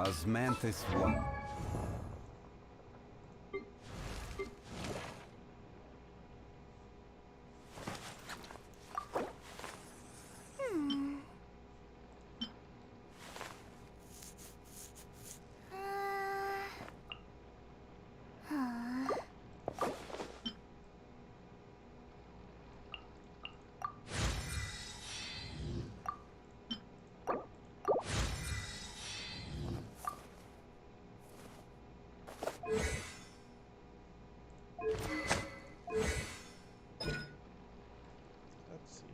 Osmanthus one. Let's see.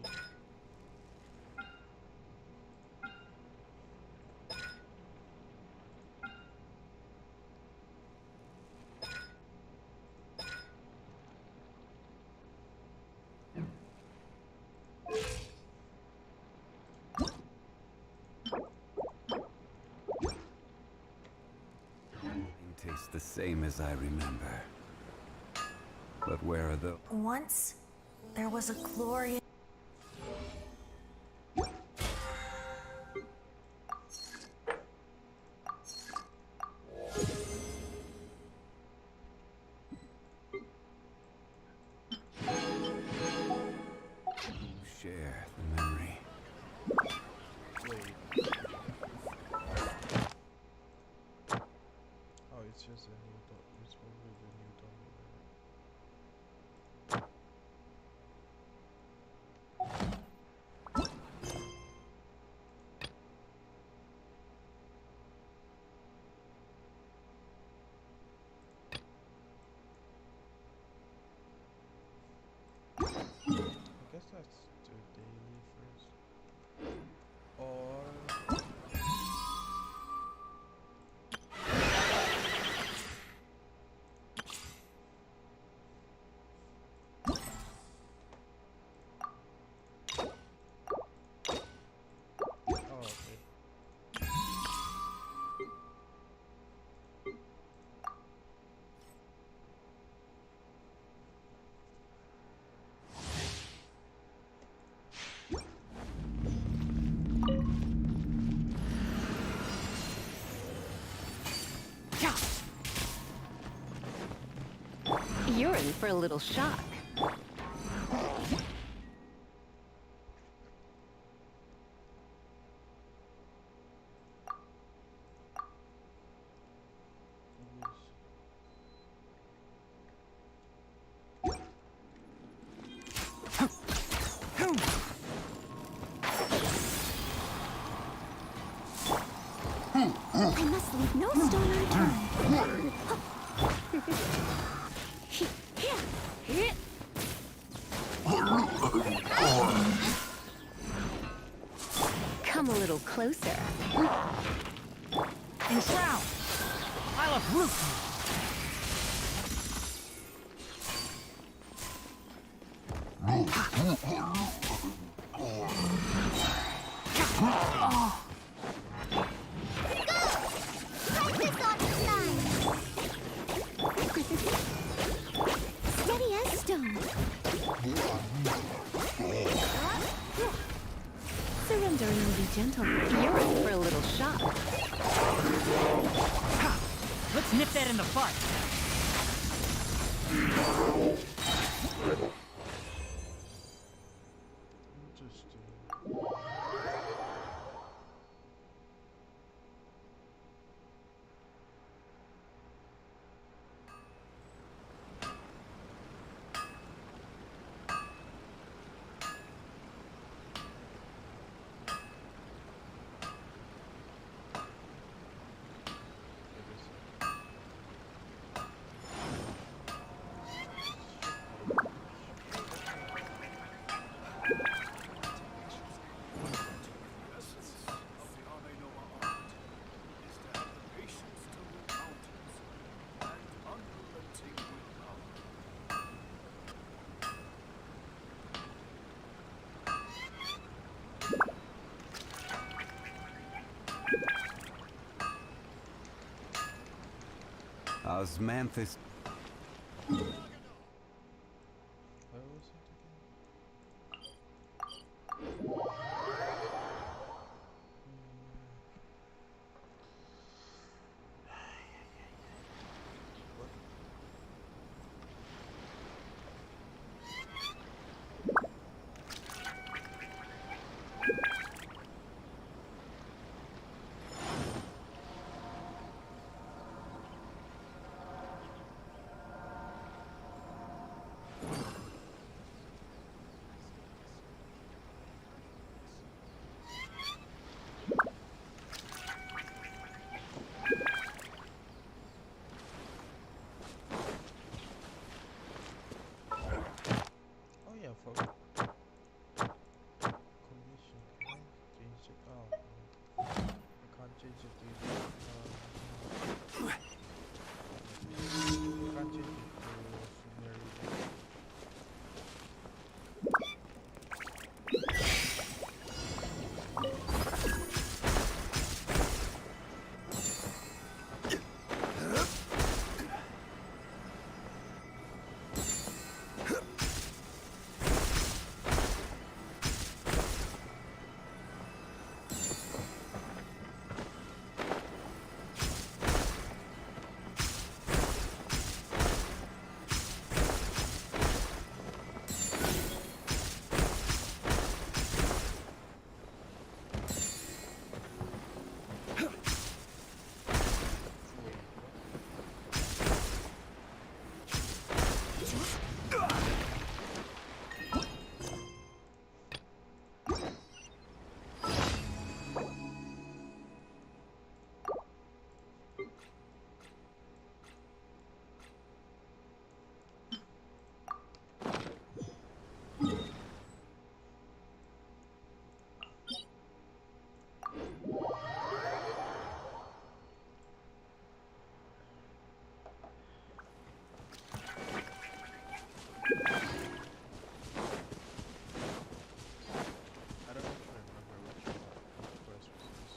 It tastes the same as I remember. But where are the... Once, there was a glorious... share the memory? Wait. Oh, it's just a new dot. It's probably the new dominant. I guess that's the daily first. Or oh, okay. You're in for a little shock. I must leave no stone unturned. Come a little closer. Enshroud! I'll uproot you! Steady as stone. Surrender and you'll be gentle. You're in for a little shock. Let's nip that in the bud! Interesting. Osmanthus. Where was it again? I don't actually remember which quest was this.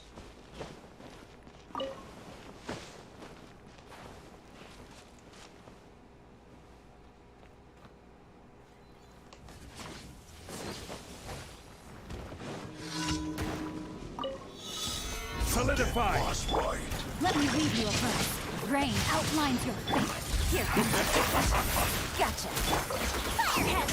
Solidify! Let me read you a verse. Rain outlines your fate. Here. Gotcha. Firehead.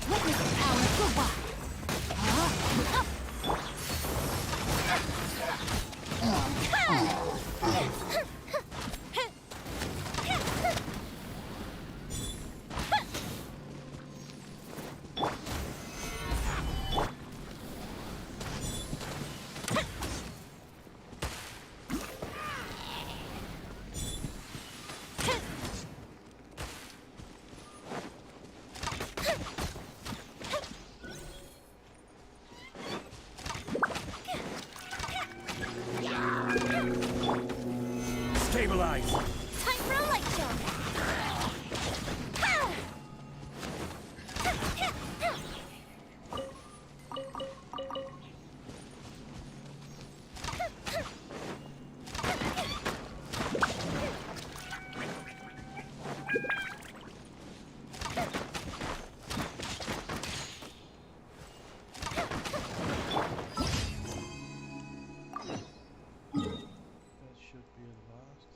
Witness the power of the wild. Stabilize! Time for a light show. That should be the last.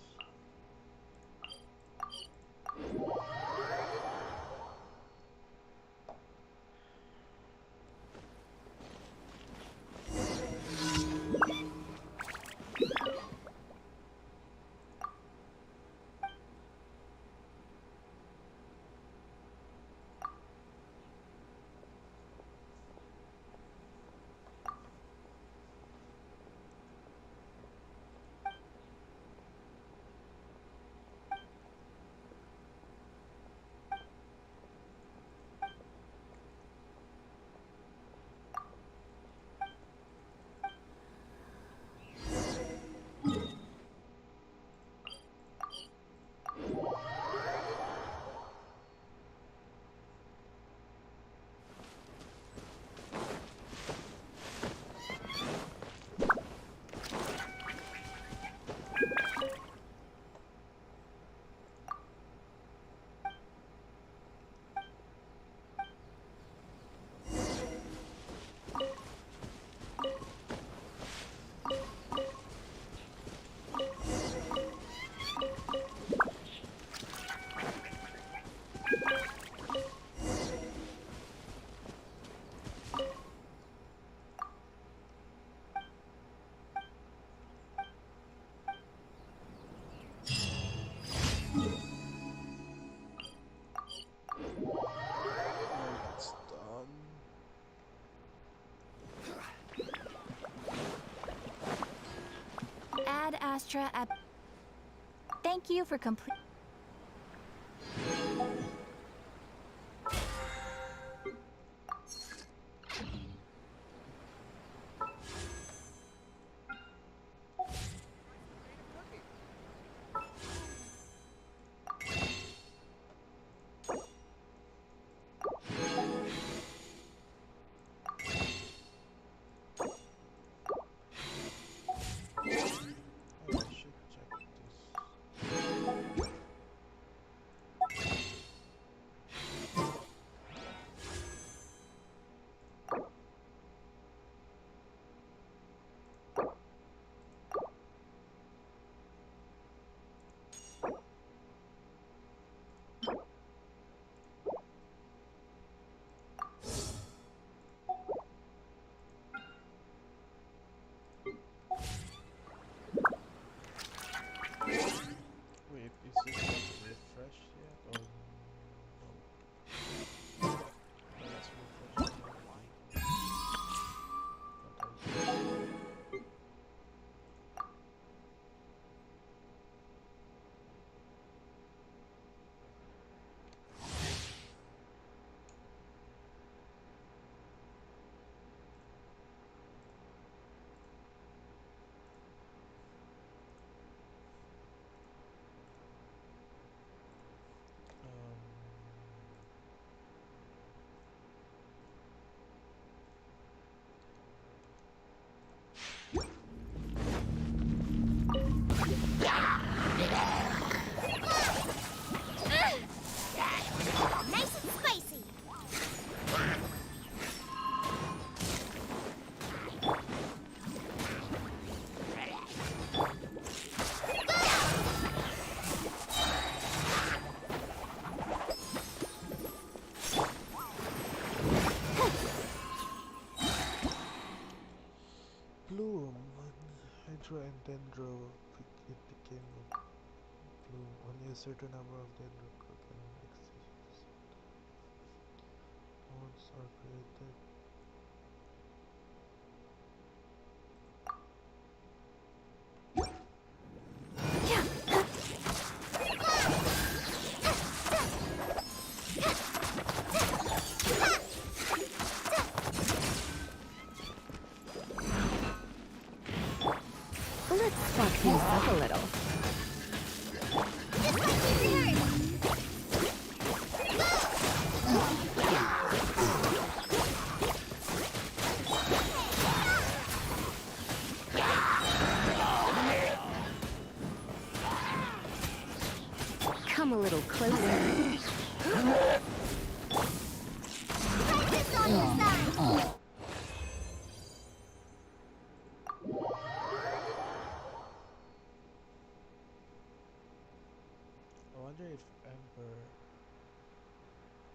That's done. Ad Astra at. Thank you for complete. Dendro and Dendro, it became a bloom. Only a certain number of Dendroco can exist. Once are created. Let's spark things up a little. Come a little closer. I wonder if Ember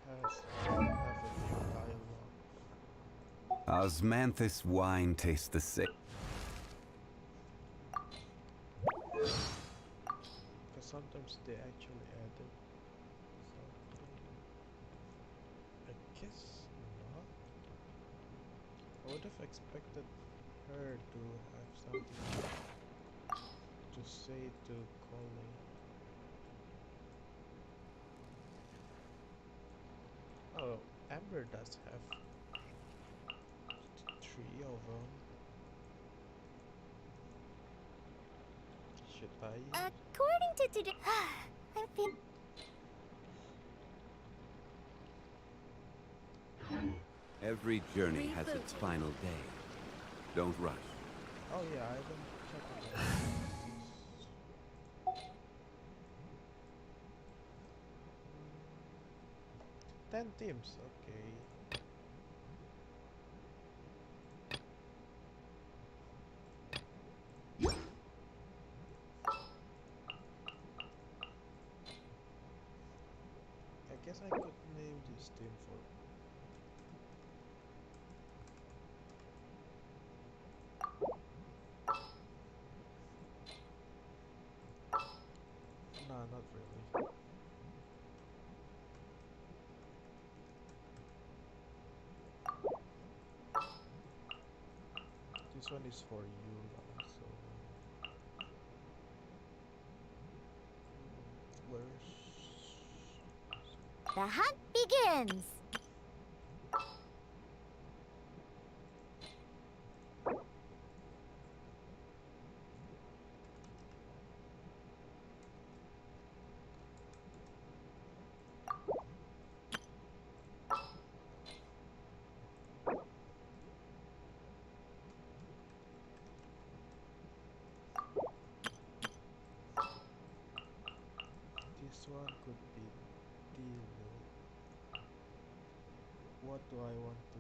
has have a new dialogue. Osmanthus wine tastes the same. Because sometimes they actually added something. I guess not. I would have expected her to have something to say to Cole. Oh, Amber does have three of them. Should I? According to today, I'm feeling. Every journey has its final day. Don't rush. Oh yeah, I haven't checked it. 10 teams, okay. I guess I could name this team for. Nah, not really. This one is for you, so where's The hunt begins. this one could be deal. What do I want to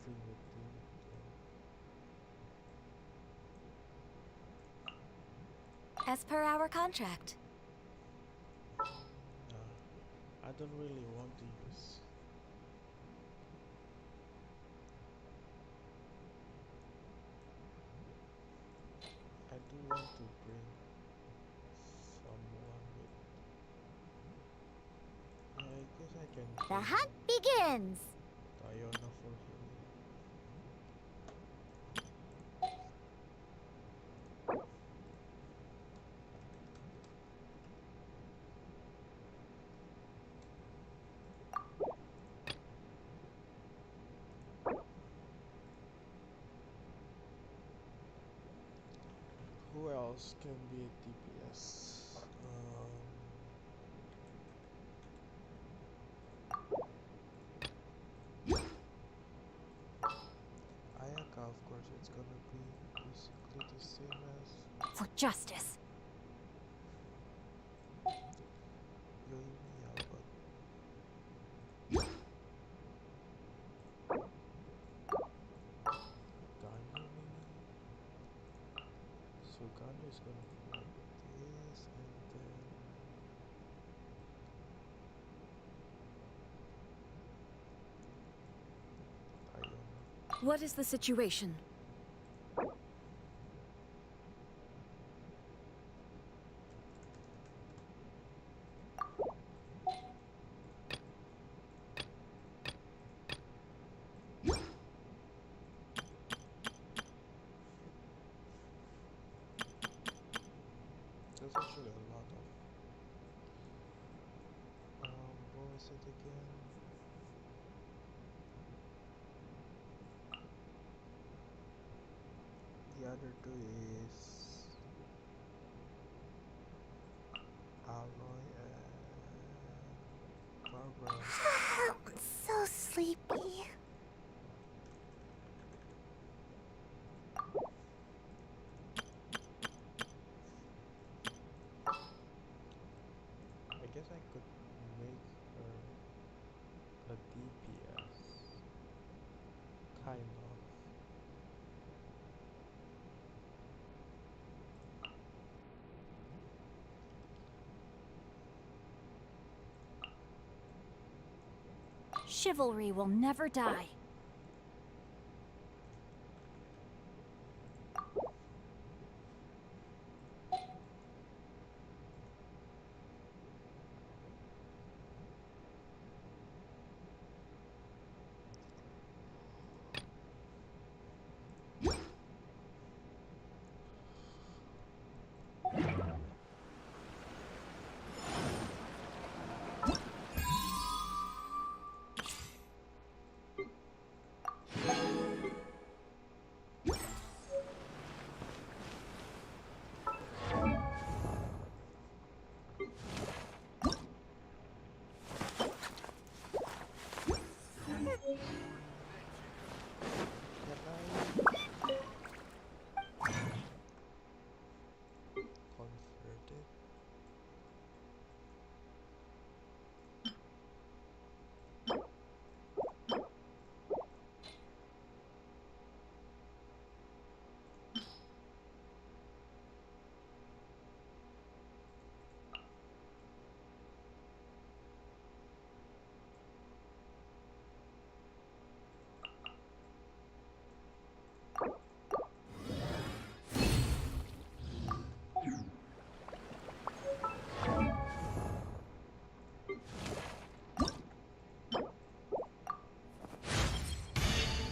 bring with him? As per our contract. I don't really want to use. I do want to bring someone with. Yeah, I guess I can. The bring hunt begins. Diona for healing. Who else can be a DPS? Ayaka, of course, it's gonna be basically the same as For justice. Yoimiya, but Ganyu maybe? So Ganyu is gonna be like this, and then Diona. What is the situation? there's actually a lot of what was it again? The other two is Alloy and Barbara. I'm so sleepy. I guess I could make her a DPS, kind of. Chivalry will never die. Can I convert it?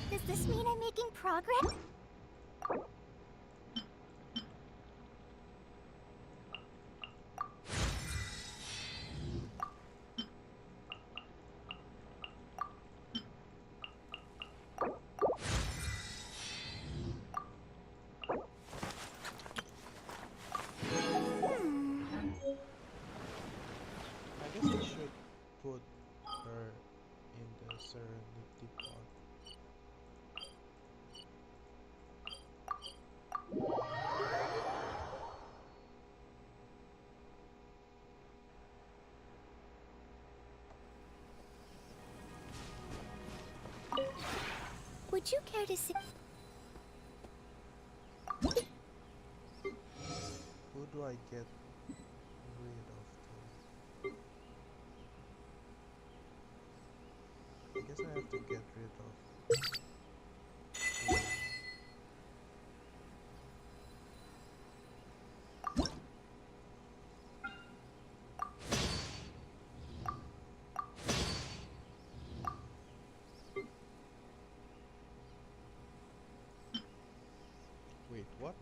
Does this mean I'm making progress? I guess I should put her in the Serenity pod. Would you care to see? Who do I get rid of though? I guess I have to get rid of. Wait, what?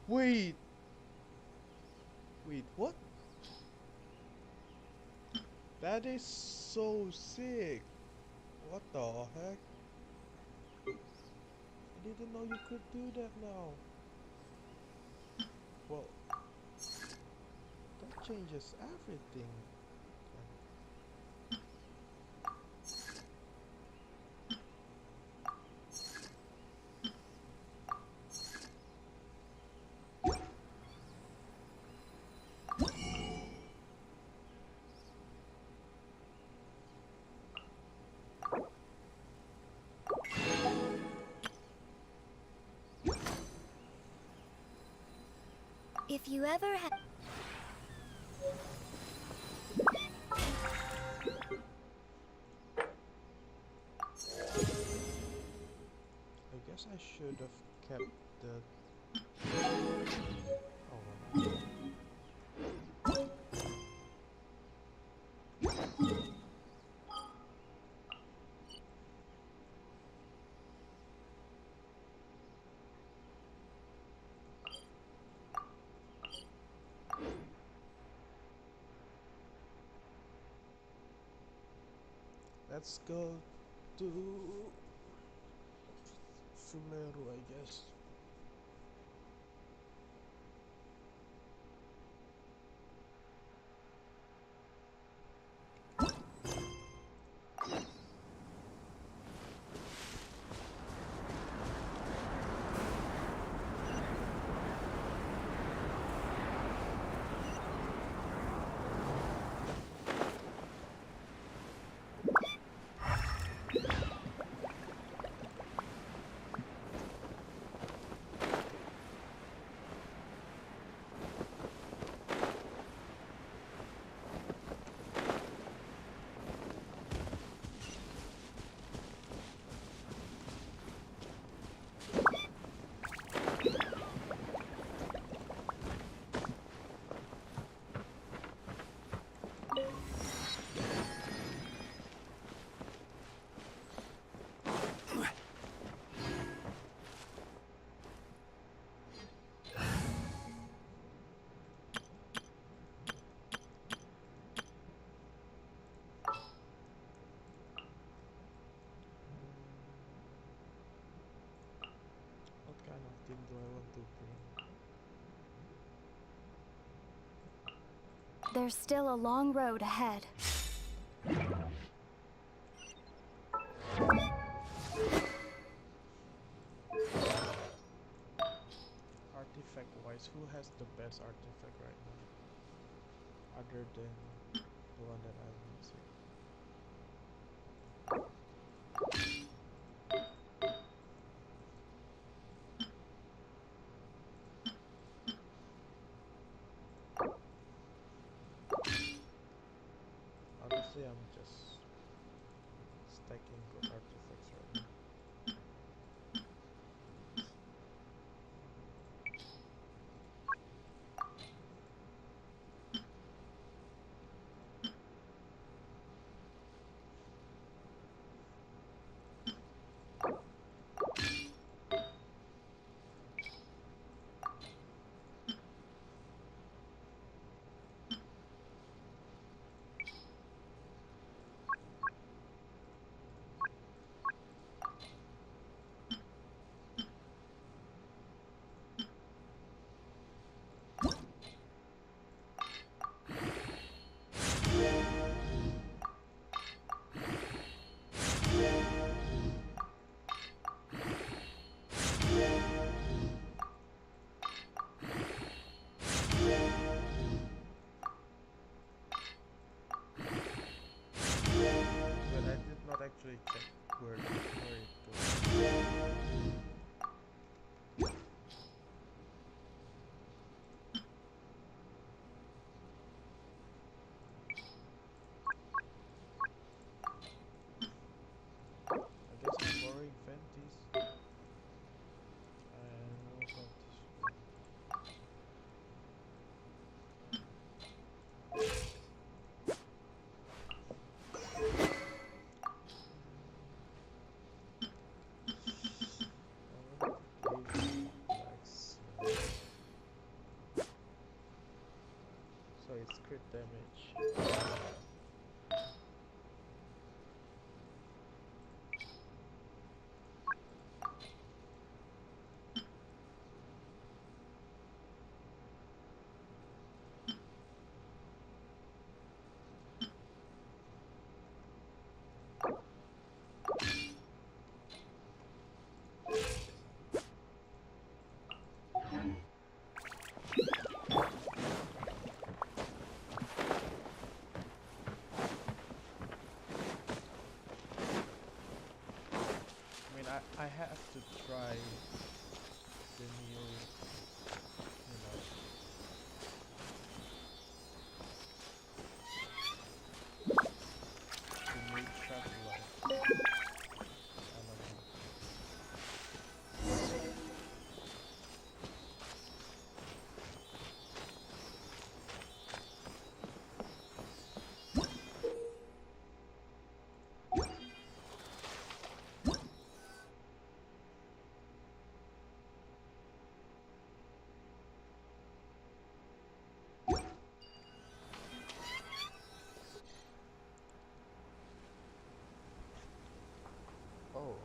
Wait! Wait, what? That is so sick! What the heck? I didn't know you could do that now. Well, that changes everything. If you ever had. I guess I should have kept the. Oh well. Let's go to Sumeru, I guess. What kind of team do I want to bring? There's still a long road ahead. Artifact wise, who has the best artifact right now? Other than the one that I'm using. Honestly, I'm just stacking good artifacts right now. But I did not actually check where it goes. I guess I'm borrowing Fenties. No Fenties. So it's crit damage. I have to try the new, you know, the new traveler. I don't know.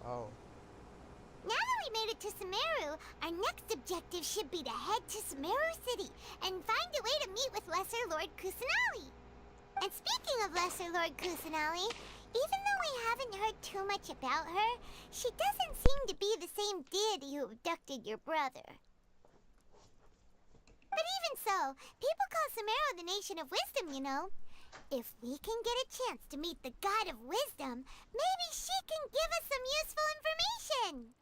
Oh. Now that we made it to Sumeru, our next objective should be to head to Sumeru City and find a way to meet with Lesser Lord Kusanali. And speaking of Lesser Lord Kusanali, even though we haven't heard too much about her, she doesn't seem to be the same deity who abducted your brother. But even so, people call Sumeru the Nation of Wisdom, you know. If we can get a chance to meet the God of Wisdom, maybe she can give us some useful information.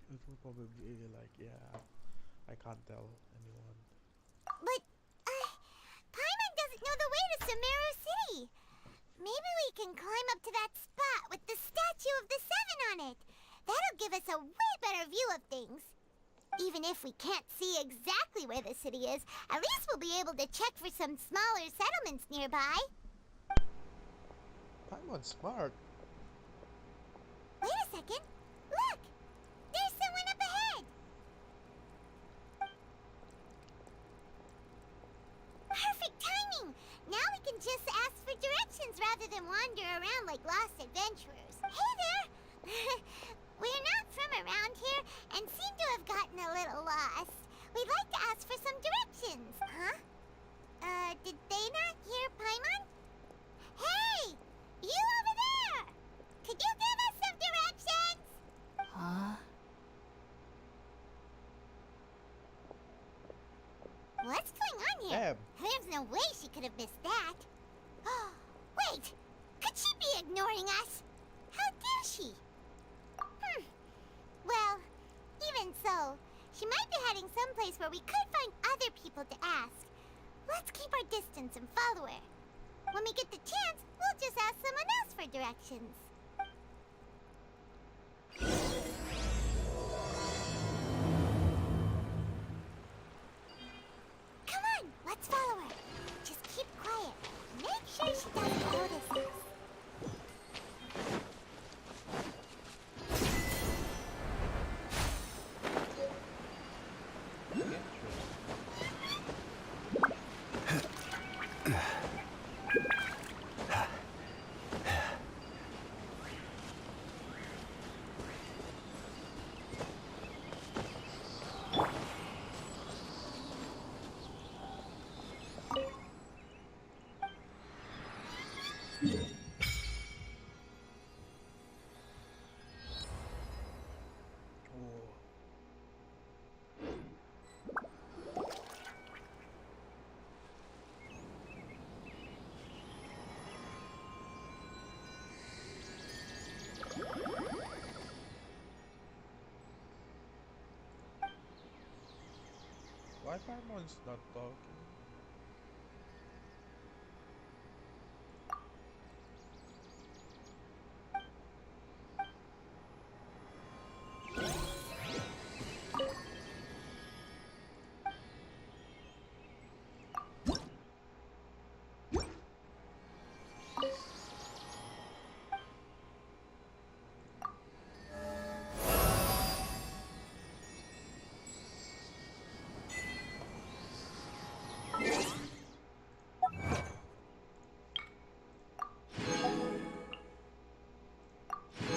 It will probably be like, yeah, I can't tell anyone. But, Paimon doesn't know the way to Sumeru City. Maybe we can climb up to that spot with the statue of the Seven on it. That'll give us a way better view of things. Even if we can't see exactly where the city is, at least we'll be able to check for some smaller settlements nearby. Paimon's smart. Wait a second. Look! There's someone up ahead! Perfect timing! Now we can just ask for directions rather than wander around like lost adventurers. Hey there! We're not from around here and seem to have gotten a little lost. We'd like to ask for some directions. Huh? Did they not hear Paimon? Hey! You over there! Could you give us some directions? Huh? What's going on here? Damn. There's no way she could have missed that. Wait! Could she be ignoring us? How dare she? Well, even so, she might be heading someplace where we could find other people to ask. Let's keep our distance and follow her. When we get the chance, we'll just ask someone else for directions. Come on, let's follow her. Just keep quiet. Make sure she doesn't notice us. Whoa. Why Paimon's not talking?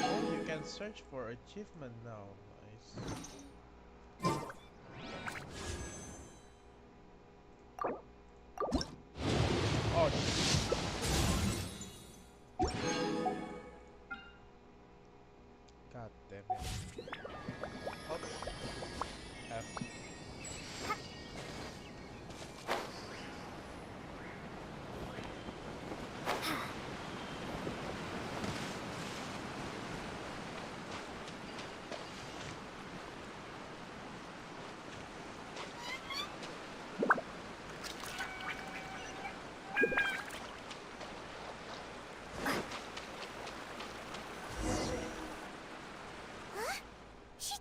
Oh, you can search for achievement now. Nice. Oh, God damn it. Up. F. Huh? She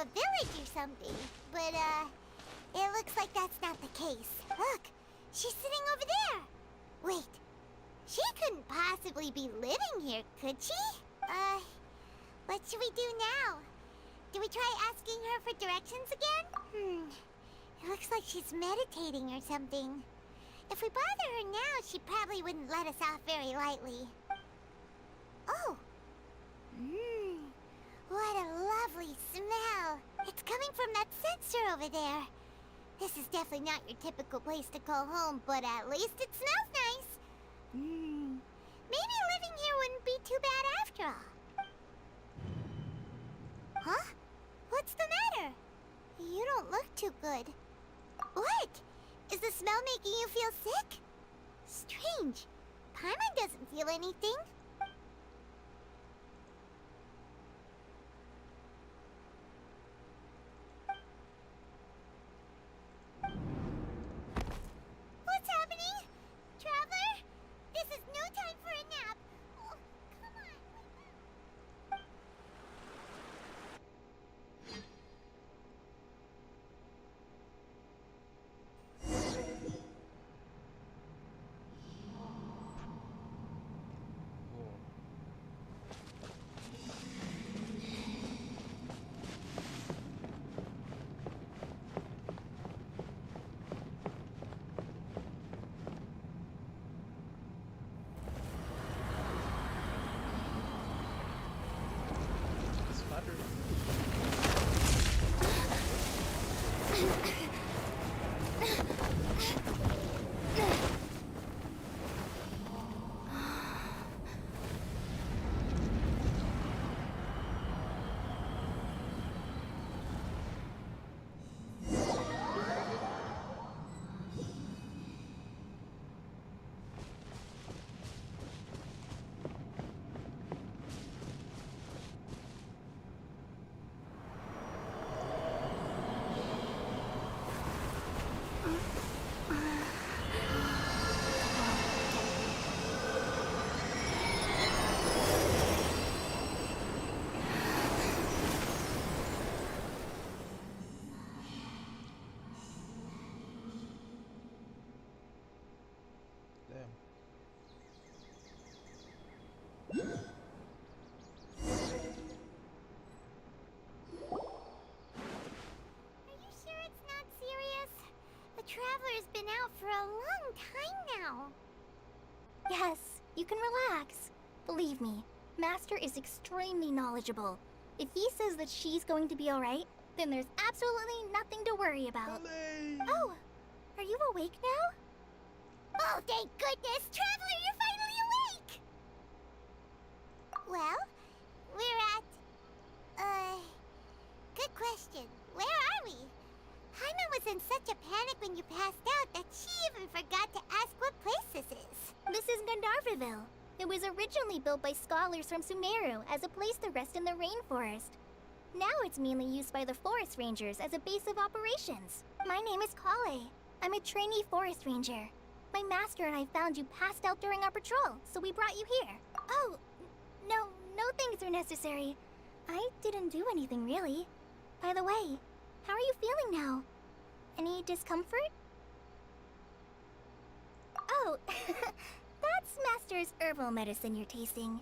a village or something. But, it looks like that's not the case. Look, she's sitting over there. Wait, she couldn't possibly be living here, could she? What should we do now? Do we try asking her for directions again? It looks like she's meditating or something. If we bother her now, she probably wouldn't let us off very lightly. Oh! What a lovely smell! It's coming from that sensor over there. This is definitely not your typical place to call home, but at least it smells nice. Maybe living here wouldn't be too bad after all. Huh? What's the matter? You don't look too good. What? Is the smell making you feel sick? Strange. Paimon doesn't feel anything. What's happening? Traveler? This is no time for a nap. Oh, come on. Wake up. Whoa. Spider. Damn. Are you sure it's not serious? The Traveler's been out for a long time now. Yes, you can relax. Believe me, Master is extremely knowledgeable. If he says that she's going to be alright, then there's absolutely nothing to worry about. Olé! Oh, are you awake now? Oh, thank goodness! Traveler, you're finally awake! Well, we're at... Good question. Where are we? Paimon was in such a panic when you passed out that she even forgot to ask what place this is. This is Gandharvaville. It was originally built by scholars from Sumeru as a place to rest in the rainforest. Now it's mainly used by the forest rangers as a base of operations. My name is Kale. I'm a trainee forest ranger. My master and I found you passed out during our patrol, so we brought you here. Oh, no thanks are necessary. I didn't do anything really. By the way, how are you feeling now? Any discomfort? Oh, that's Master's herbal medicine you're tasting.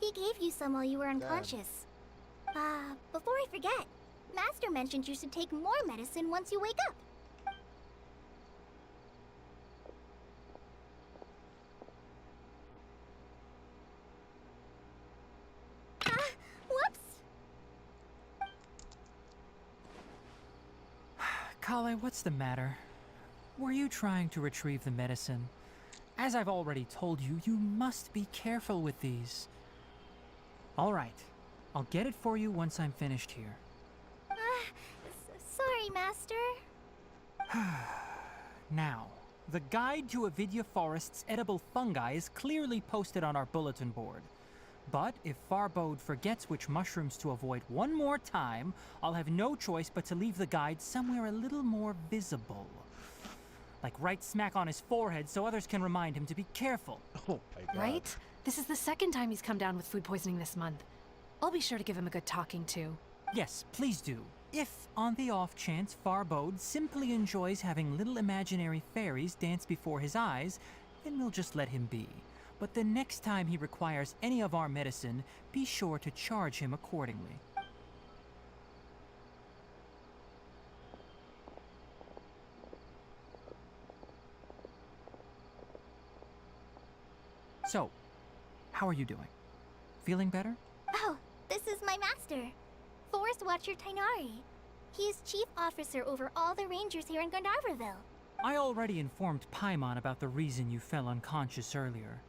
He gave you some while you were unconscious. Before I forget, Master mentioned you should take more medicine once you wake up. Whoops! Kale, what's the matter? Were you trying to retrieve the medicine? As I've already told you, you must be careful with these. All right, I'll get it for you once I'm finished here. Sorry, Master. Now, the guide to Avidya Forest's edible fungi is clearly posted on our bulletin board. But if Farbode forgets which mushrooms to avoid one more time, I'll have no choice but to leave the guide somewhere a little more visible. Like right smack on his forehead so others can remind him to be careful. Oh my god. Right? This is the second time he's come down with food poisoning this month. I'll be sure to give him a good talking to. Yes, please do. If, on the off chance, Farbode simply enjoys having little imaginary fairies dance before his eyes, then we'll just let him be. But the next time he requires any of our medicine, be sure to charge him accordingly. So, how are you doing? Feeling better? Oh, this is my master, Forest Watcher Tainari. He is chief officer over all the rangers here in Gandharvaville. I already informed Paimon about the reason you fell unconscious earlier.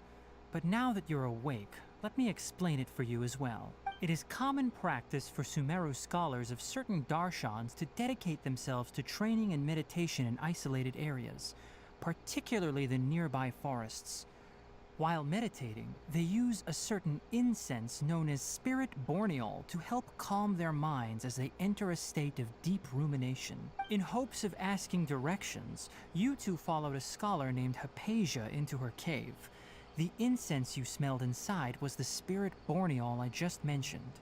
But now that you're awake, let me explain it for you as well. It is common practice for Sumeru scholars of certain darshans to dedicate themselves to training and meditation in isolated areas, particularly the nearby forests. While meditating, they use a certain incense known as Spirit Borneol to help calm their minds as they enter a state of deep rumination. In hopes of asking directions, you two followed a scholar named Hypatia into her cave. The incense you smelled inside was the Spirit Borneol I just mentioned.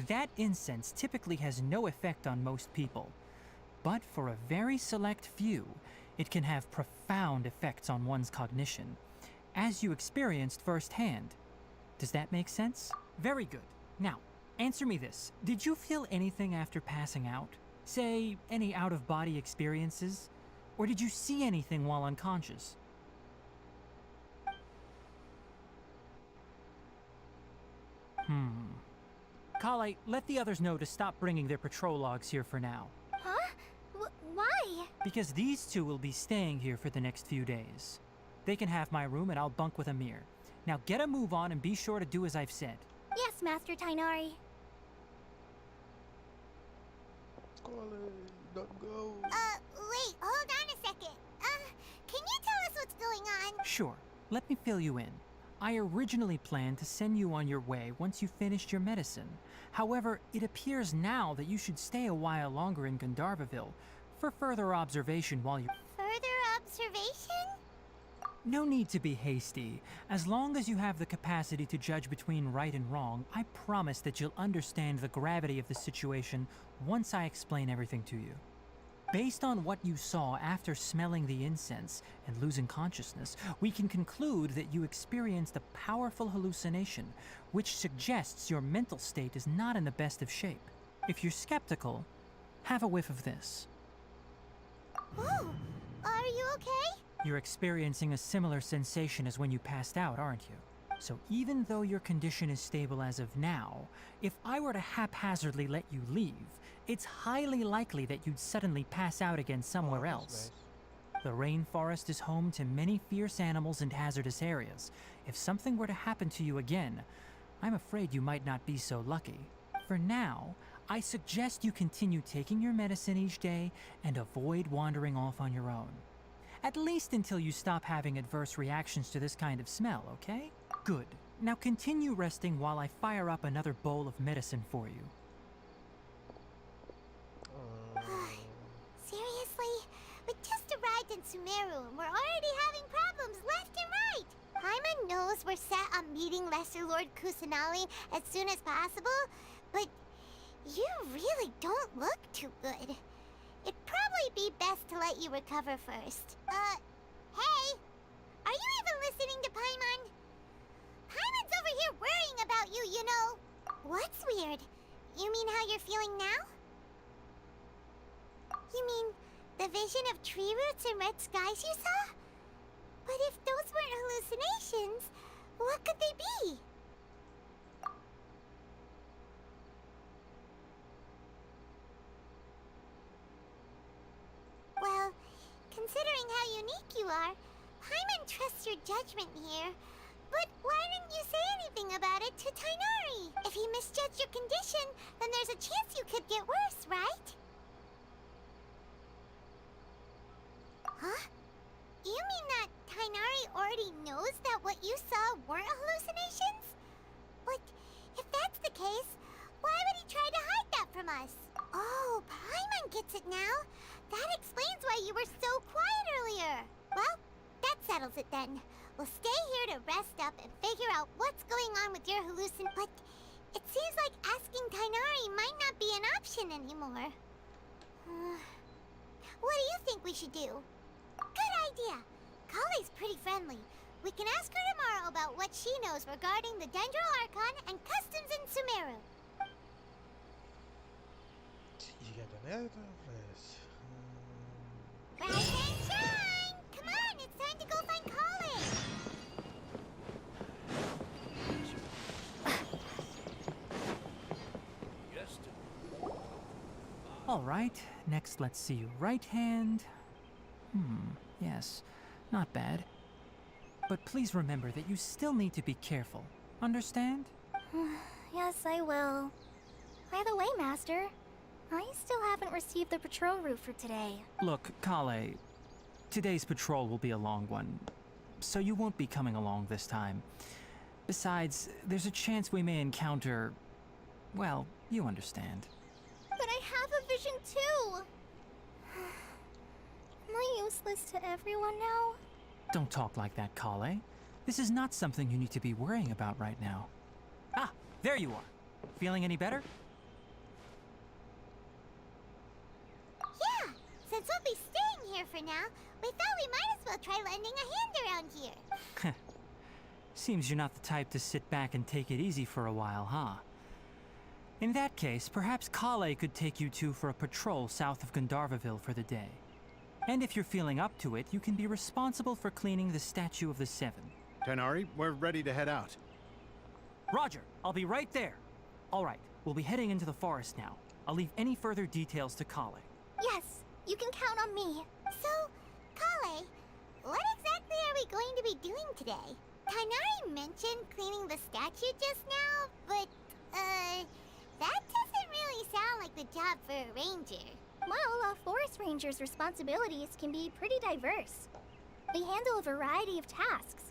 That incense typically has no effect on most people, but for a very select few, it can have profound effects on one's cognition, as you experienced firsthand. Does that make sense? Very good. Now, answer me this. Did you feel anything after passing out? Say, any out-of-body experiences? Or did you see anything while unconscious? Kale, let the others know to stop bringing their patrol logs here for now. Huh? Why? Because these two will be staying here for the next few days. They can have my room and I'll bunk with Amir. Now get a move on and be sure to do as I've said. Yes, Master Tainari. Scholar, don't go. Wait, hold on a second. Can you tell us what's going on? Sure, let me fill you in. I originally planned to send you on your way once you finished your medicine. However, it appears now that you should stay a while longer in Gandharvaville for further observation while you... Further observation? No need to be hasty. As long as you have the capacity to judge between right and wrong, I promise that you'll understand the gravity of the situation once I explain everything to you. Based on what you saw after smelling the incense and losing consciousness, we can conclude that you experienced a powerful hallucination, which suggests your mental state is not in the best of shape. If you're skeptical, have a whiff of this. Oh, are you okay? You're experiencing a similar sensation as when you passed out, aren't you? So even though your condition is stable as of now, if I were to haphazardly let you leave, it's highly likely that you'd suddenly pass out again somewhere else. The rainforest is home to many fierce animals and hazardous areas. If something were to happen to you again, I'm afraid you might not be so lucky. For now, I suggest you continue taking your medicine each day and avoid wandering off on your own. At least until you stop having adverse reactions to this kind of smell, okay? Good. Now continue resting while I fire up another bowl of medicine for you. Seriously? We just arrived in Sumeru and we're already having problems left and right. Paimon knows we're set on meeting Lesser Lord Kusanali as soon as possible, but you really don't look too good. It'd probably be best to let you recover first. Hey! Are you even listening to Paimon? Paimon's over here worrying about you, you know. What's weird? You mean how you're feeling now? You mean the vision of tree roots and red skies you saw? But if those weren't hallucinations, what could they be? Well, considering how unique you are, Paimon trusts your judgment here. But why didn't you say anything about it to Tainari? If he misjudged your condition, then there's a chance you could get worse, right? Huh? You mean that Tainari already knows that what you saw weren't hallucinations? But if that's the case, why would he try to hide that from us? Oh, Paimon gets it now. That explains why you were so quiet earlier. Well, that settles it then. We'll stay here to rest up and figure out what's going on with your hallucin. But It seems like asking Tainari might not be an option anymore. What do you think we should do? Good idea. Kale's pretty friendly. We can ask her tomorrow about what she knows regarding the Dendro Archon and customs in Sumeru. You get another place. Rise and shine! Come on, it's time to go find Kale! All right, next let's see your right hand. Yes, not bad. But please remember that you still need to be careful. Understand? Yes, I will. By the way, Master, I still haven't received the patrol route for today. Look, Kale, today's patrol will be a long one, so you won't be coming along this time. Besides, there's a chance we may encounter... well, you understand. But I have a vision too! Am I useless to everyone now? Don't talk like that, Kale. This is not something you need to be worrying about right now. Ah, there you are. Feeling any better? Yeah, since we'll be staying here for now, we thought we might as well try lending a hand around here. Seems you're not the type to sit back and take it easy for a while, huh? In that case, perhaps Kale could take you two for a patrol south of Gandharvaville for the day. And if you're feeling up to it, you can be responsible for cleaning the Statue of the Seven. Tainari, we're ready to head out. Roger, I'll be right there. All right, we'll be heading into the forest now. I'll leave any further details to Kale. Yes, you can count on me. So, Kale, what exactly are we going to be doing today? Tainari mentioned cleaning the statue just now, but, that doesn't really sound like the job for a ranger. Well, a forest ranger's responsibilities can be pretty diverse. They handle a variety of tasks,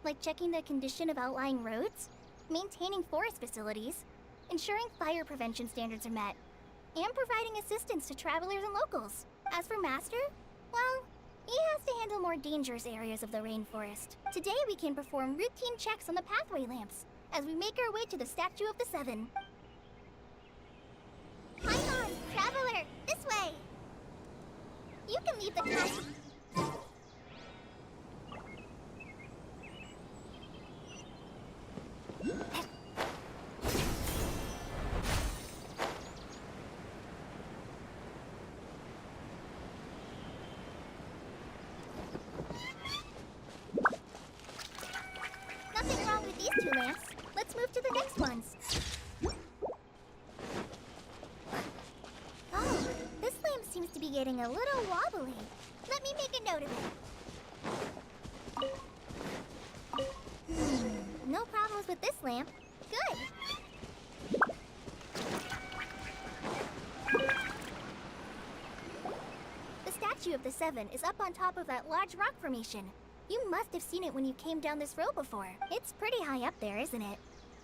like checking the condition of outlying roads, maintaining forest facilities, ensuring fire prevention standards are met, and providing assistance to travelers and locals. As for Master, well, he has to handle more dangerous areas of the rainforest. Today we can perform routine checks on the pathway lamps as we make our way to the Statue of the Seven. Hang on, traveler! This way! You can leave the task. Nothing wrong with these two lamps. Let's move to the next ones. Oh, this lamp seems to be getting a little wobbly. Let me make a note of it. No problems with this lamp. Good. The Statue of the Seven is up on top of that large rock formation. You must have seen it when you came down this road before. It's pretty high up there, isn't it?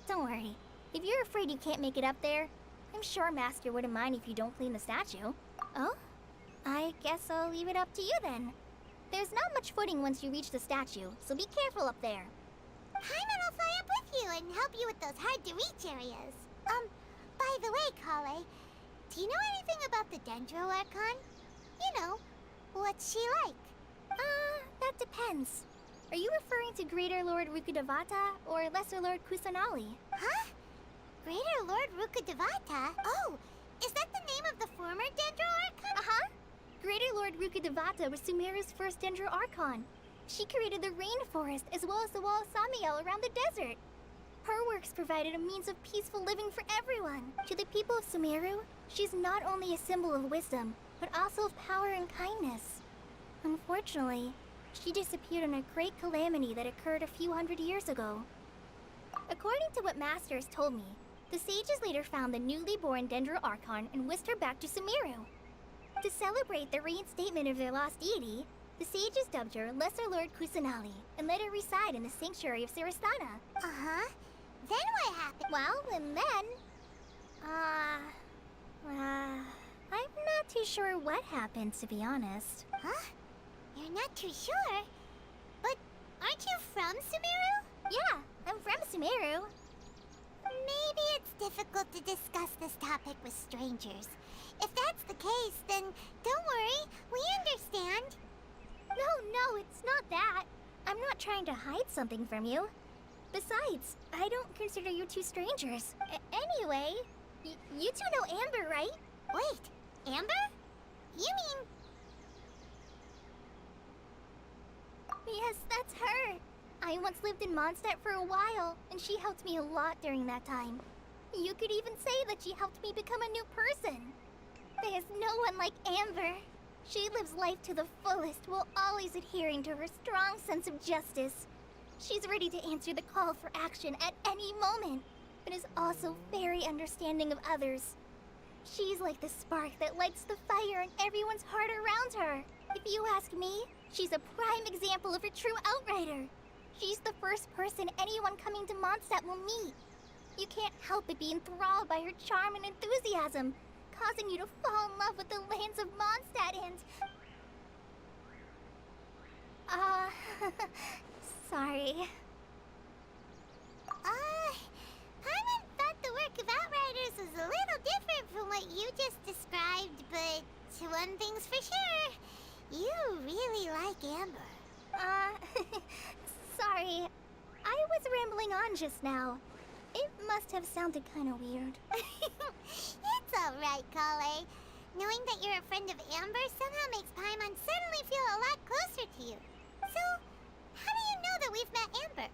Don't worry. If you're afraid you can't make it up there, I'm sure Master wouldn't mind if you don't clean the statue. Oh? I guess I'll leave it up to you then. There's not much footing once you reach the statue, so be careful up there. Paimon will fly up with you and help you with those hard-to-reach areas. By the way, Kale, do you know anything about the Dendro Archon? You know, what's she like? That depends. Are you referring to Greater Lord Rukkhadevata or Lesser Lord Kusanali? Huh? Greater Lord Rukkhadevata? Oh, is that the name of the former Dendro Archon? Uh-huh. Greater Lord Rukkhadevata was Sumeru's first Dendro Archon. She created the rainforest as well as the Wall of Samiel around the desert. Her works provided a means of peaceful living for everyone. To the people of Sumeru, she's not only a symbol of wisdom, but also of power and kindness. Unfortunately, she disappeared in a great calamity that occurred a few hundred years ago. According to what Master has told me, the sages later found the newly born Dendro Archon and whisked her back to Sumeru. To celebrate the reinstatement of their lost deity, the sages dubbed her Lesser Lord Kusanali and let her reside in the sanctuary of Siristana. Uh-huh. Then what happened? Well, and then... I'm not too sure what happened, to be honest. Huh? You're not too sure? But aren't you from Sumeru? Yeah, I'm from Sumeru. maybe it's difficult to discuss this topic with strangers. If that's the case, then don't worry, we understand. No, it's not that. I'm not trying to hide something from you. Besides, I don't consider you two strangers. Anyway, you two know Amber, right? Wait, Amber? You mean... Yes, that's her. I once lived in Mondstadt for a while, and she helped me a lot during that time. You could even say that she helped me become a new person. There's no one like Amber. She lives life to the fullest while always adhering to her strong sense of justice. She's ready to answer the call for action at any moment, but is also very understanding of others. She's like the spark that lights the fire in everyone's heart around her. If you ask me, she's a prime example of a true outrider. She's the first person anyone coming to Mondstadt will meet. You can't help but be enthralled by her charm and enthusiasm, causing you to fall in love with the lands of Mondstadt and... sorry. Paimon thought the work of Outriders was a little different from what you just described, but one thing's for sure, you really like Amber. Sorry. I was rambling on just now. It must have sounded kind of weird. It's alright, Kale. Knowing that you're a friend of Amber somehow makes Paimon suddenly feel a lot closer to you. So, how do you know that we've met Amber?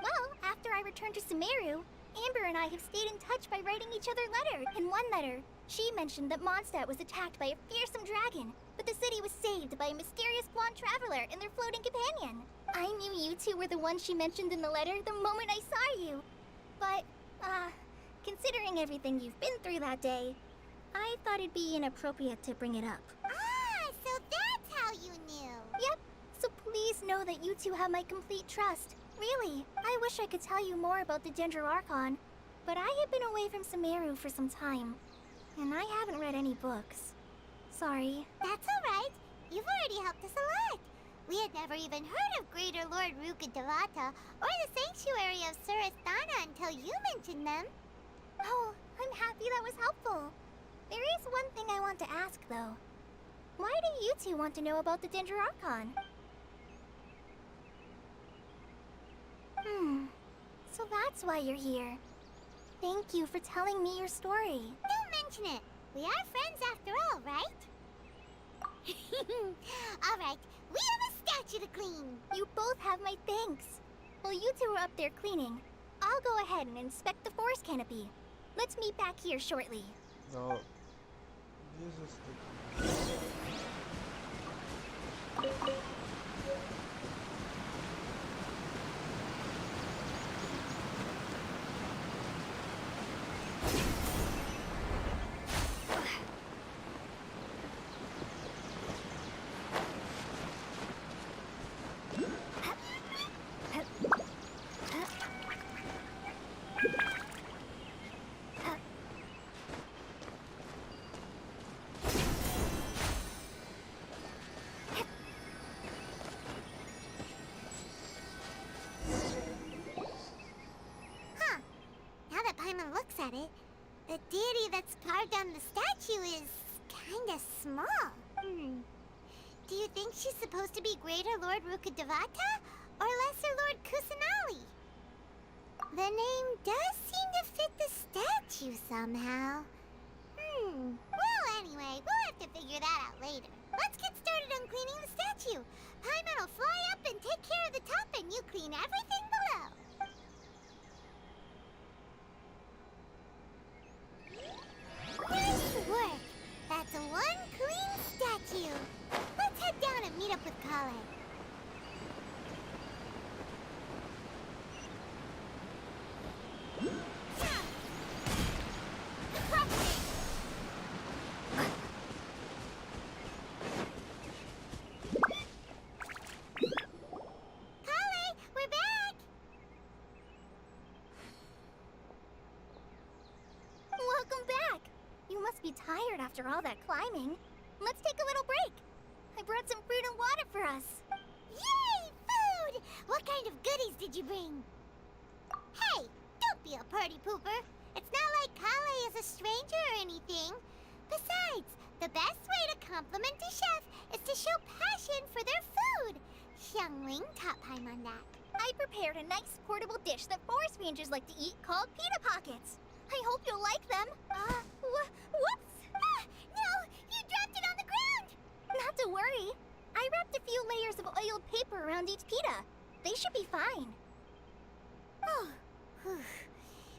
Well, after I returned to Sumeru, Amber and I have stayed in touch by writing each other letters. In one letter, she mentioned that Mondstadt was attacked by a fearsome dragon, but the city was saved by a mysterious blonde traveler and their floating companion. I knew you two were the ones she mentioned in the letter the moment I saw you. But, considering everything you've been through that day, I thought it'd be inappropriate to bring it up. Ah, so that's how you knew. Yep, so please know that you two have my complete trust. Really, I wish I could tell you more about the Dendro Archon, but I have been away from Sumeru for some time, and I haven't read any books. Sorry. That's alright. You've already helped us a lot. We had never even heard of Greater Lord Rukkhadevata or the Sanctuary of Surasthana until you mentioned them. Oh, I'm happy that was helpful. There is one thing I want to ask, though. Why do you two want to know about the Dendro Archon? So that's why you're here. Thank you for telling me your story. Don't mention it. We are friends after all, right? Alright, we have a statue to clean. You both have my thanks. While you two are up there cleaning, I'll go ahead and inspect the forest canopy. Let's meet back here shortly. No. This is the... Paimon looks at it, the deity that's carved on the statue is kinda small. Do you think she's supposed to be Greater Lord Rukkhadevata or Lesser Lord Kusanali? The name does seem to fit the statue somehow. Well, anyway, we'll have to figure that out later. Let's get started on cleaning the statue. Paimon will fly up and take care of the top and you clean everything below. Nice work! That's one clean statue. Let's head down and meet up with Kale. Kale, we're back! Welcome back! You must be tired after all that climbing. Let's take a little break. I brought some fruit and water for us. Yay! Food! What kind of goodies did you bring? Hey, don't be a party pooper. It's not like Kale is a stranger or anything. Besides, the best way to compliment a chef is to show passion for their food. Xiangling taught Paimon that. I prepared a nice portable dish that forest rangers like to eat called pita pockets. I hope you'll like them. Whoops! Ah, no! You dropped it on the ground! Not to worry. I wrapped a few layers of oiled paper around each pita. They should be fine. Oh, whew.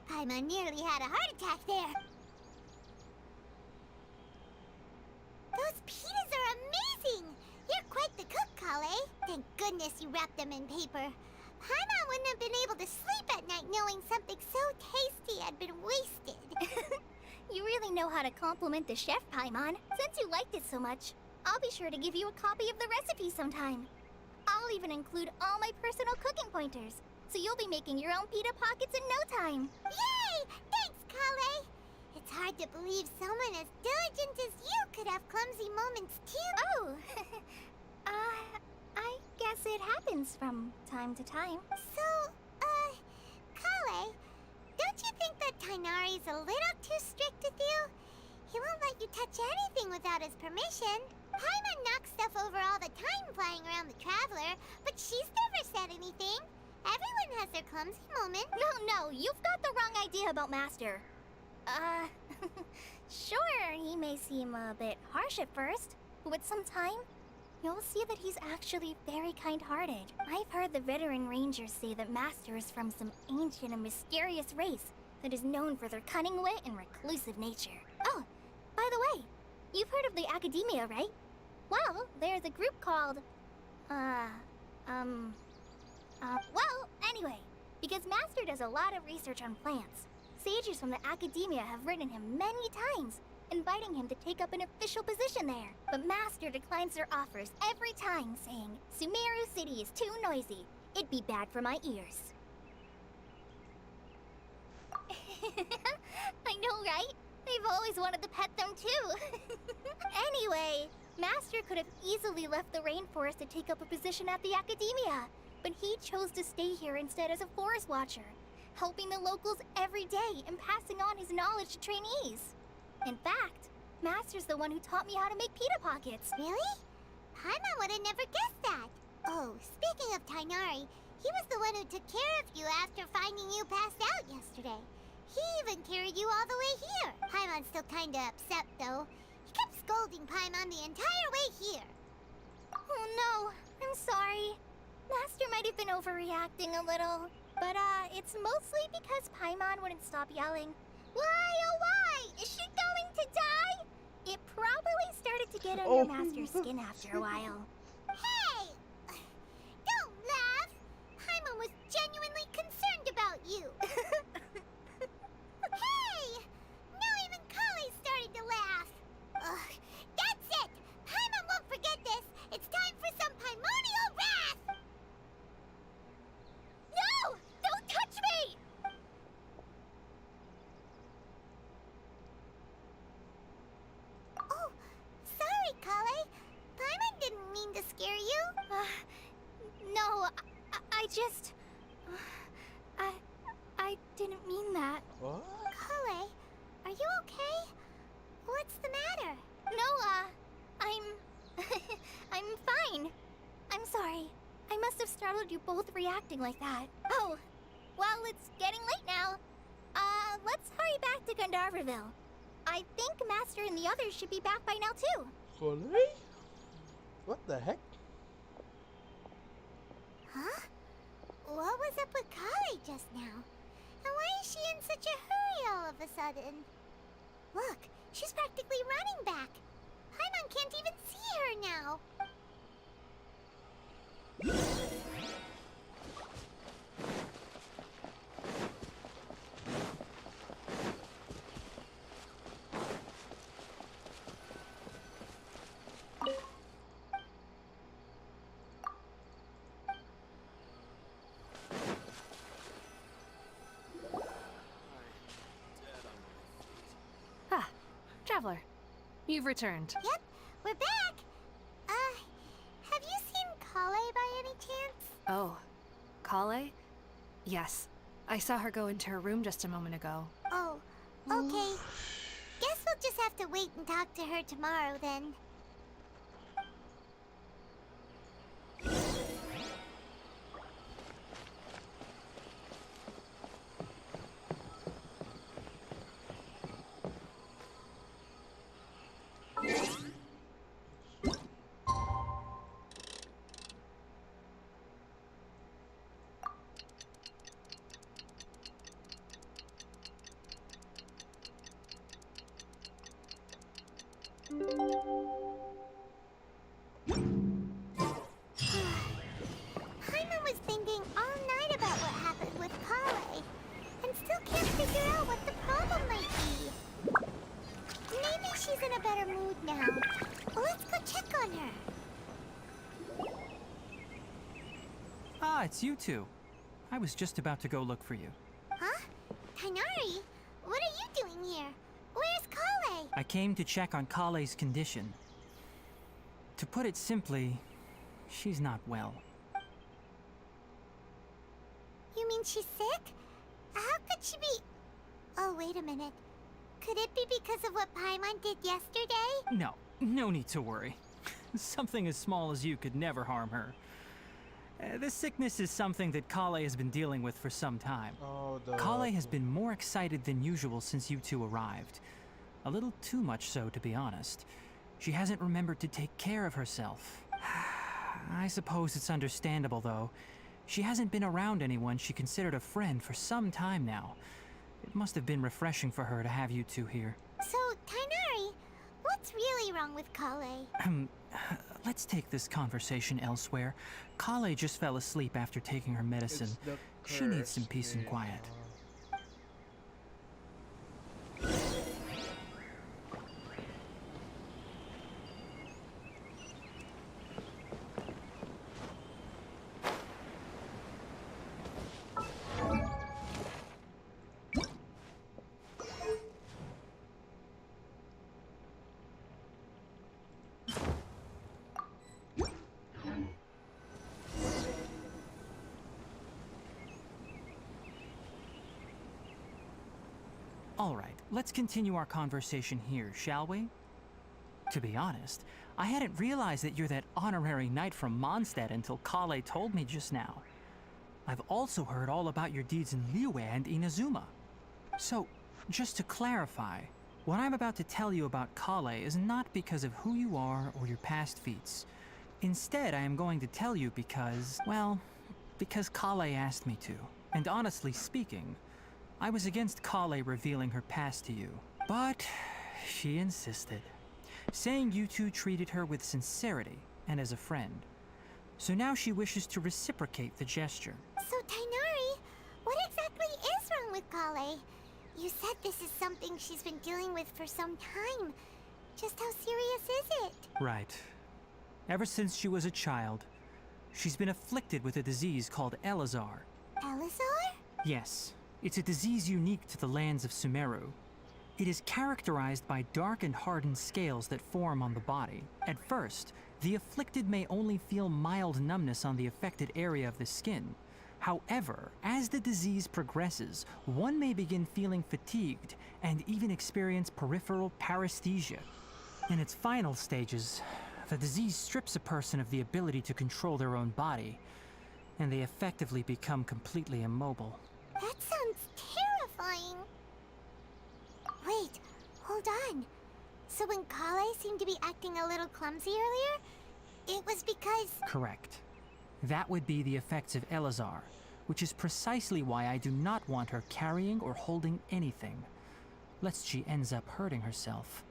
Paimon nearly had a heart attack there. Those pitas are amazing! You're quite the cook, Kale. Thank goodness you wrapped them in paper. Paimon wouldn't have been able to sleep at night knowing something so tasty had been wasted. You really know how to compliment the chef, Paimon. Since you liked it so much, I'll be sure to give you a copy of the recipe sometime. I'll even include all my personal cooking pointers, so you'll be making your own pita pockets in no time. Yay! Thanks, Kale! It's hard to believe someone as diligent as you could have clumsy moments too. Oh, I guess it happens from time to time. So, Kale, don't you think that Tighnari's a little too strict with you? He won't let you touch anything without his permission. Paimon knocks stuff over all the time flying around the Traveler, but she's never said anything. Everyone has their clumsy moment. No, you've got the wrong idea about Master. Sure, he may seem a bit harsh at first, but with some time, you'll see that he's actually very kind-hearted. I've heard the veteran rangers say that Master is from some ancient and mysterious race that is known for their cunning wit and reclusive nature. Oh, by the way, you've heard of the Academia, right? Well, there's a group called, well, anyway, because Master does a lot of research on plants, sages from the Academia have written him many times, inviting him to take up an official position there. But Master declines their offers every time, saying, Sumeru City is too noisy. It'd be bad for my ears. I know, right? I've always wanted to pet them too. Anyway, Master could have easily left the rainforest to take up a position at the Academia, but he chose to stay here instead as a forest watcher, helping the locals every day and passing on his knowledge to trainees. In fact, Master's the one who taught me how to make pita pockets. Really? Paimon would have never guessed that. Oh, speaking of Tighnari, he was the one who took care of you after finding you passed out yesterday. He even carried you all the way here. Paimon's still kinda upset, though. He kept scolding Paimon the entire way here. Oh no, I'm sorry. Master might have been overreacting a little. But, it's mostly because Paimon wouldn't stop yelling, Why, oh why? Is she going to die? It probably started to get under Master's skin after a while. Hey! Don't laugh! Paimon was genuinely concerned about you. Hey! Now even Kale started to laugh. Ugh, that's it! Paimon won't forget this! It's time for some Paimonial wrath! No! Don't touch me! Oh, sorry, Kale. Paimon didn't mean to scare you. No, I just... I didn't mean that. What? Kale, are you okay? What's the matter? No, I'm fine. I'm sorry. I must have startled you both reacting like that. Oh, well, it's getting late now. Let's hurry back to Gandharville. I think Master and the others should be back by now, too. Really? What the heck? Huh? What was up with Kale just now? And why is she in such a hurry all of a sudden? Look, she's practically running back. Paimon can't even see her now. Ah, Traveler, you've returned. Yep, we're back. Have you seen Kale by any chance? Oh, Kale? Yes. I saw her go into her room just a moment ago. Oh, okay. Guess we'll just have to wait and talk to her tomorrow then. Paimon was thinking all night about what happened with Kale, and still can't figure out what the problem might be. Maybe she's in a better mood now. Let's go check on her. Ah, it's you two. I was just about to go look for you. Huh? Tighnari? What are you doing here? Where's Kale? I came to check on Kale's condition. To put it simply, she's not well. You mean she's sick? How could she be... Oh, wait a minute. Could it be because of what Paimon did yesterday? No need to worry. Something as small as you could never harm her. This sickness is something that Kale has been dealing with for some time. Oh, Kale has been more excited than usual since you two arrived. A little too much so, to be honest. She hasn't remembered to take care of herself. I suppose it's understandable, though. She hasn't been around anyone she considered a friend for some time now. It must have been refreshing for her to have you two here. So, Tighnari, what's really wrong with Kale? Let's take this conversation elsewhere. Kale just fell asleep after taking her medicine. It's the She needs some curse peace and game, quiet. All right, let's continue our conversation here, shall we? To be honest, I hadn't realized that you're that honorary knight from Mondstadt until Kale told me just now. I've also heard all about your deeds in Liyue and Inazuma. So, just to clarify, what I'm about to tell you about Kale is not because of who you are or your past feats. Instead, I am going to tell you because, well, because Kale asked me to. And honestly speaking, I was against Kale revealing her past to you. But she insisted, saying you two treated her with sincerity and as a friend. So now she wishes to reciprocate the gesture. So, Tighnari, what exactly is wrong with Kale? You said this is something she's been dealing with for some time. Just how serious is it? Right. Ever since she was a child, she's been afflicted with a disease called Elazar. Elazar? Yes, it's a disease unique to the lands of Sumeru. It is characterized by dark and hardened scales that form on the body. At first, the afflicted may only feel mild numbness on the affected area of the skin. However, as the disease progresses, one may begin feeling fatigued and even experience peripheral paresthesia. In its final stages, the disease strips a person of the ability to control their own body, and they effectively become completely immobile. That sounds terrifying. Wait, hold on. So when Kale seemed to be acting a little clumsy earlier, it was because... Correct. That would be the effects of Elazar, which is precisely why I do not want her carrying or holding anything, lest she ends up hurting herself.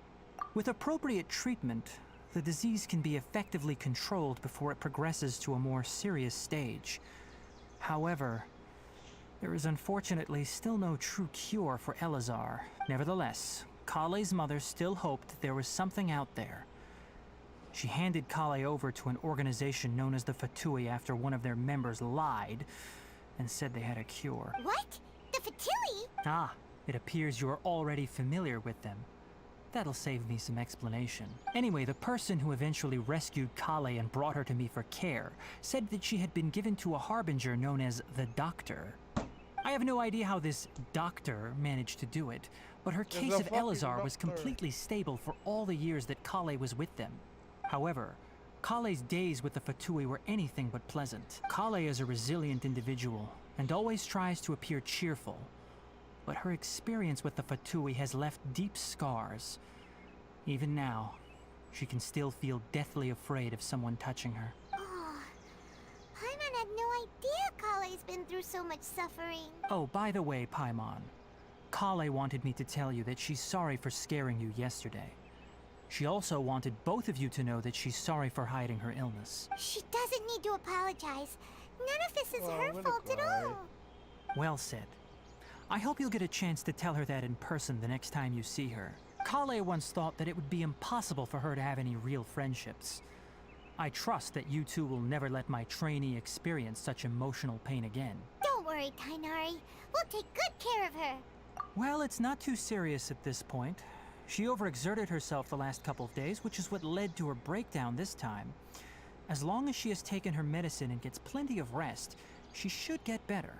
With appropriate treatment, the disease can be effectively controlled before it progresses to a more serious stage. However, there is unfortunately still no true cure for Elazar. Nevertheless, Kale's mother still hoped there was something out there. She handed Kale over to an organization known as the Fatui after one of their members lied and said they had a cure. What? The Fatui? Ah, it appears you are already familiar with them. That'll save me some explanation. Anyway, the person who eventually rescued Kale and brought her to me for care said that she had been given to a harbinger known as the Doctor. I have no idea how this doctor managed to do it, but her case a of fucking Elazar was doctor. completely stable for all the years that Kale was with them. However, Kale's days with the Fatui were anything but pleasant. Kale is a resilient individual and always tries to appear cheerful, but her experience with the Fatui has left deep scars. Even now, she can still feel deathly afraid of someone touching her. Oh, Paimon had no idea Kale's been through so much suffering. Oh, by the way, Paimon, Kale wanted me to tell you that she's sorry for scaring you yesterday. She also wanted both of you to know that she's sorry for hiding her illness. She doesn't need to apologize. None of this is Well, I'm her gonna fault at cry. all. Well said. I hope you'll get a chance to tell her that in person the next time you see her. Kale once thought that it would be impossible for her to have any real friendships. I trust that you two will never let my trainee experience such emotional pain again. Don't worry, Tainari. We'll take good care of her. Well, it's not too serious at this point. She overexerted herself the last couple of days, which is what led to her breakdown this time. As long as she has taken her medicine and gets plenty of rest, she should get better.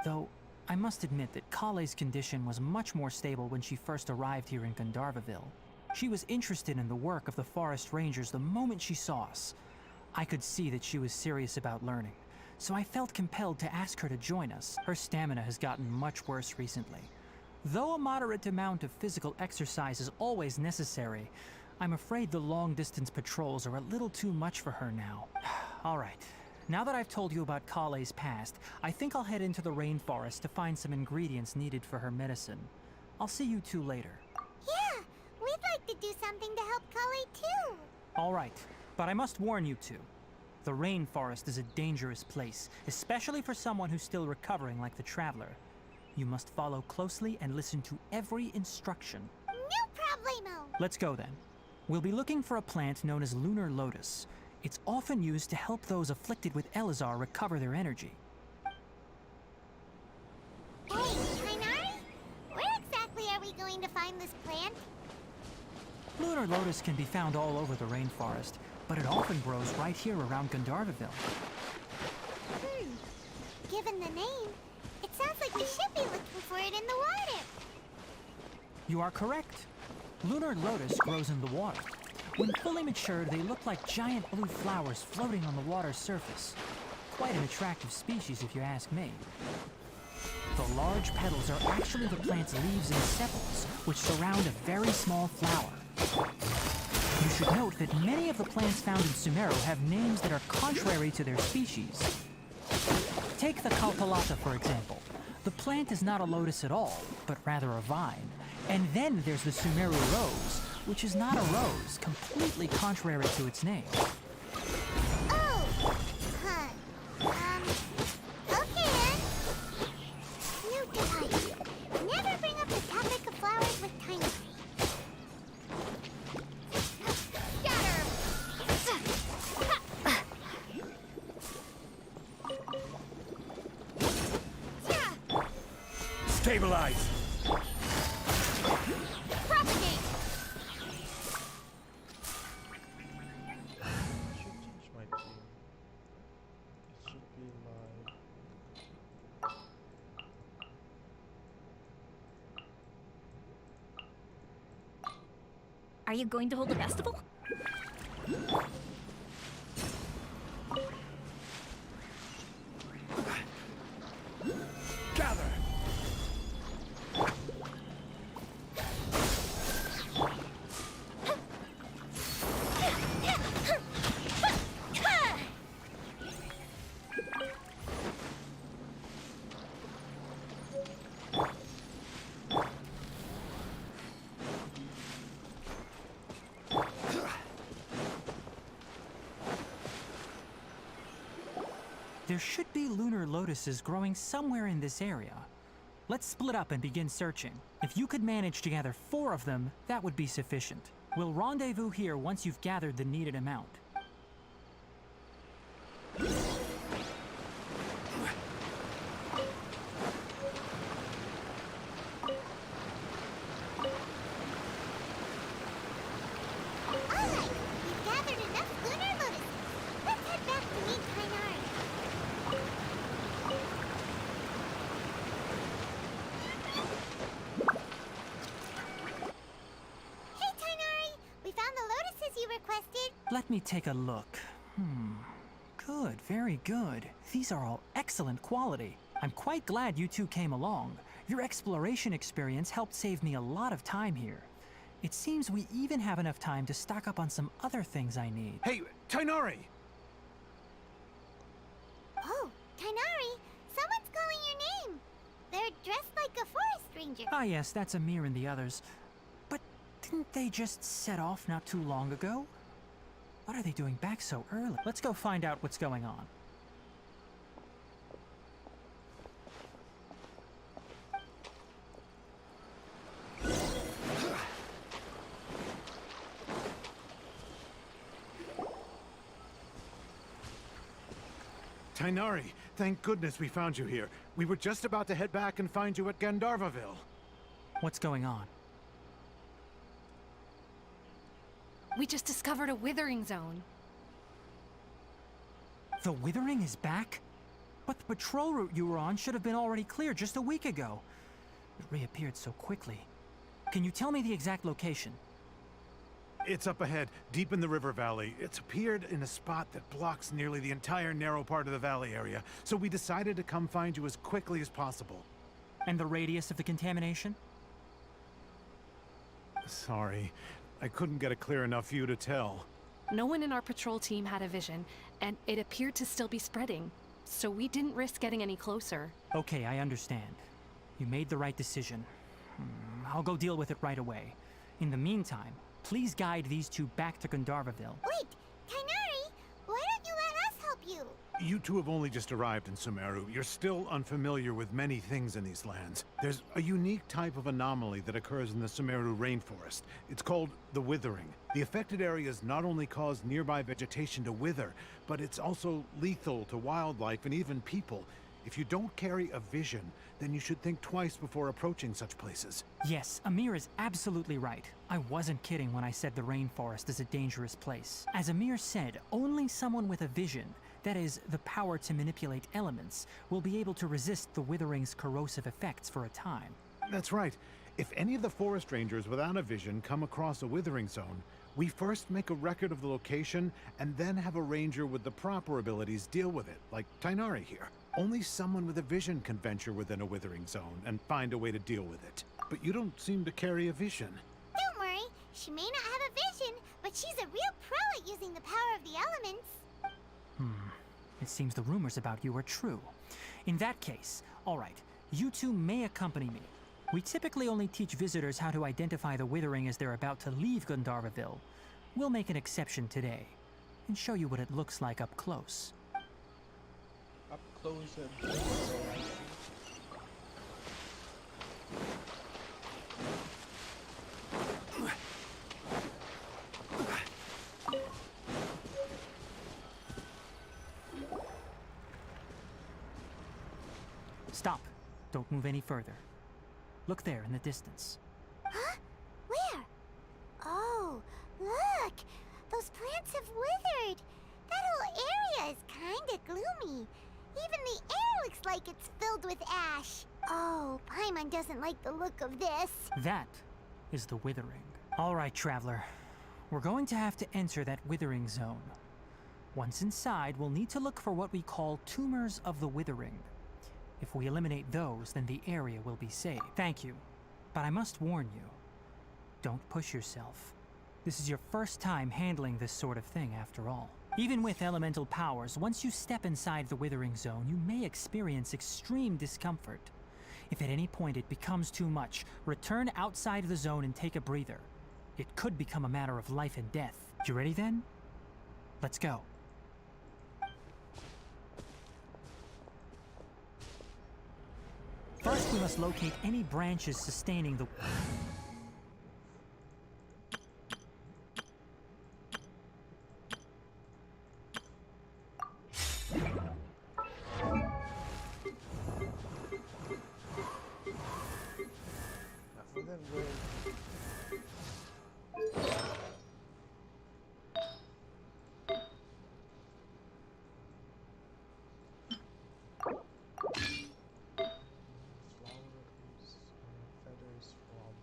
Though, I must admit that Kale's condition was much more stable when she first arrived here in Gandharvaville. She was interested in the work of the forest rangers the moment she saw us. I could see that she was serious about learning, so I felt compelled to ask her to join us. Her stamina has gotten much worse recently. Though a moderate amount of physical exercise is always necessary, I'm afraid the long-distance patrols are a little too much for her now. All right. Now that I've told you about Kale's past, I think I'll head into the rainforest to find some ingredients needed for her medicine. I'll see you two later. Yeah, we'd like to do something to help Kale too. All right, but I must warn you two. The rainforest is a dangerous place, especially for someone who's still recovering like the Traveler. You must follow closely and listen to every instruction. No problemo. Let's go then. We'll be looking for a plant known as Lunar Lotus. It's often used to help those afflicted with Elazar recover their energy. Hey, Tainari? Where exactly are we going to find this plant? Lunar Lotus can be found all over the rainforest, but it often grows right here around Gandharvaville. Given the name, it sounds like we should be looking for it in the water. You are correct. Lunar Lotus grows in the water. When fully matured, they look like giant blue flowers floating on the water's surface. Quite an attractive species, if you ask me. The large petals are actually the plant's leaves and sepals, which surround a very small flower. You should note that many of the plants found in Sumeru have names that are contrary to their species. Take the Kalpalata, for example. The plant is not a lotus at all, but rather a vine. And then there's the Sumeru rose, which is not a rose, completely contrary to its name. Oh, huh. Okay then. New device. Never bring up the topic of flowers with Tainari. Stabilize! Propagate! I should change my team. It should be like... Are you going to hold a festival? Gather! There should be lunar lotuses growing somewhere in this area. Let's split up and begin searching. If you could manage to gather 4 of them, that would be sufficient. We'll rendezvous here once you've gathered the needed amount. Alright, we've gathered enough lunar lotuses. Let's head back to meet Tainari. Let me take a look. Good, very good. These are all excellent quality. I'm quite glad you two came along. Your exploration experience helped save me a lot of time here. It seems we even have enough time to stock up on some other things I need. Hey, Tainari! Oh, Tainari, someone's calling your name. They're dressed like a forest ranger. Ah yes, that's Amir and the others. But didn't they just set off not too long ago? What are they doing back so early? Let's go find out what's going on. Tainari, thank goodness we found you here. We were just about to head back and find you at Gandharvaville. What's going on? We just discovered a withering zone. The Withering is back? But the patrol route you were on should have been already clear just a week ago. It reappeared so quickly. Can you tell me the exact location? It's up ahead, deep in the river valley. It's appeared in a spot that blocks nearly the entire narrow part of the valley area, so we decided to come find you as quickly as possible. And the radius of the contamination? Sorry, I couldn't get a clear enough view to tell. No one in our patrol team had a vision, and it appeared to still be spreading. So we didn't risk getting any closer. Okay, I understand. You made the right decision. I'll go deal with it right away. In the meantime, please guide these two back to Gandharvaville. Wait, Tainari, why don't you let us help you? You two have only just arrived in Sumeru. You're still unfamiliar with many things in these lands. There's a unique type of anomaly that occurs in the Sumeru rainforest. It's called the Withering. The affected areas not only cause nearby vegetation to wither, but it's also lethal to wildlife and even people. If you don't carry a vision, then you should think twice before approaching such places. Yes, Amir is absolutely right. I wasn't kidding when I said the rainforest is a dangerous place. As Amir said, only someone with a vision, that is, the power to manipulate elements, will be able to resist the Withering's corrosive effects for a time. That's right. If any of the forest rangers without a vision come across a withering zone, we first make a record of the location and then have a ranger with the proper abilities deal with it, like Tainari here. Only someone with a vision can venture within a withering zone and find a way to deal with it. But you don't seem to carry a vision. Don't worry, she may not have a vision, but she's a real pro at using the power of the elements. It seems the rumors about you are true. In that case, all right, you two may accompany me. We typically only teach visitors how to identify the Withering as they're about to leave Gandharvaville. We'll make an exception today and show you what it looks like up close. Up close and personal. Stop. Don't move any further. Look there in the distance. Huh? Where? Oh, look! Those plants have withered. That whole area is kinda gloomy. Even the air looks like it's filled with ash. Oh, Paimon doesn't like the look of this. That is the Withering. All right, Traveler. We're going to have to enter that Withering zone. Once inside, we'll need to look for what we call tumors of the Withering. If we eliminate those, then the area will be safe. Thank you. But I must warn you, don't push yourself. This is your first time handling this sort of thing, after all. Even with elemental powers, once you step inside the Withering zone, you may experience extreme discomfort. If at any point it becomes too much, return outside the zone and take a breather. It could become a matter of life and death. You ready then? Let's go. First, we must locate any branches sustaining the... Enough of them going. Flower is feathers from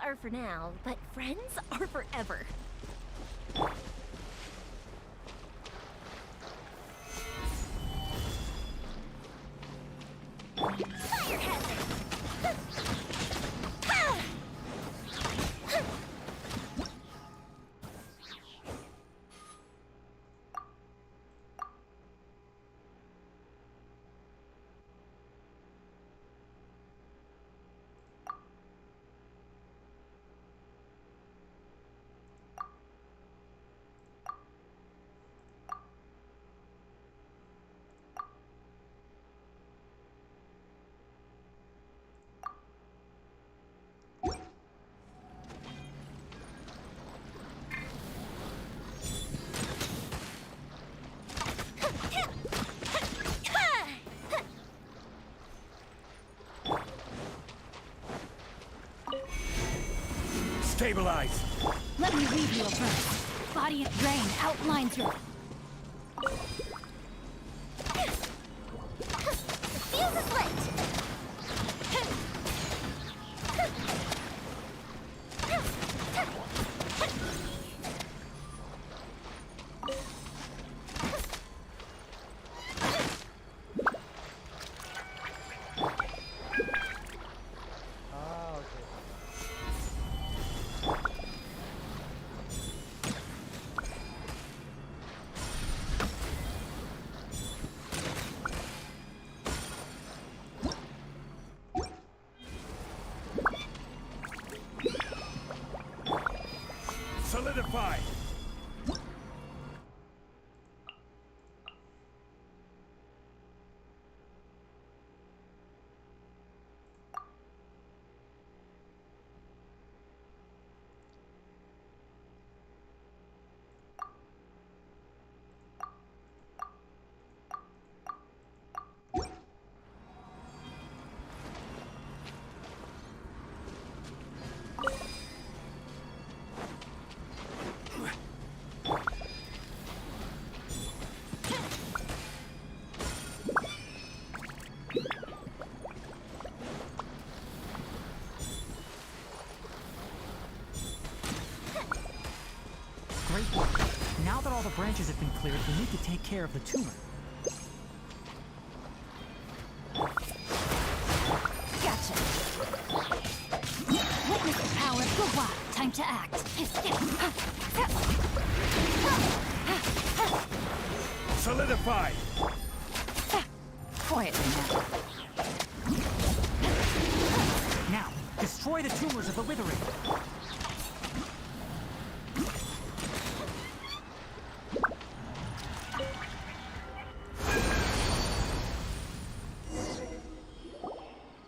are for now, but friends are forever. Fire hazard! Stabilize! Let me read you a verse. Body and brain outlines your... Fuse is lit! Ah, okay. Solidify! Great work. Now that all the branches have been cleared, we need to take care of the tumor. Gotcha. Witness the power of the wild. Time to act. Solidify! Quietly now. Now, destroy the tumors of the withering.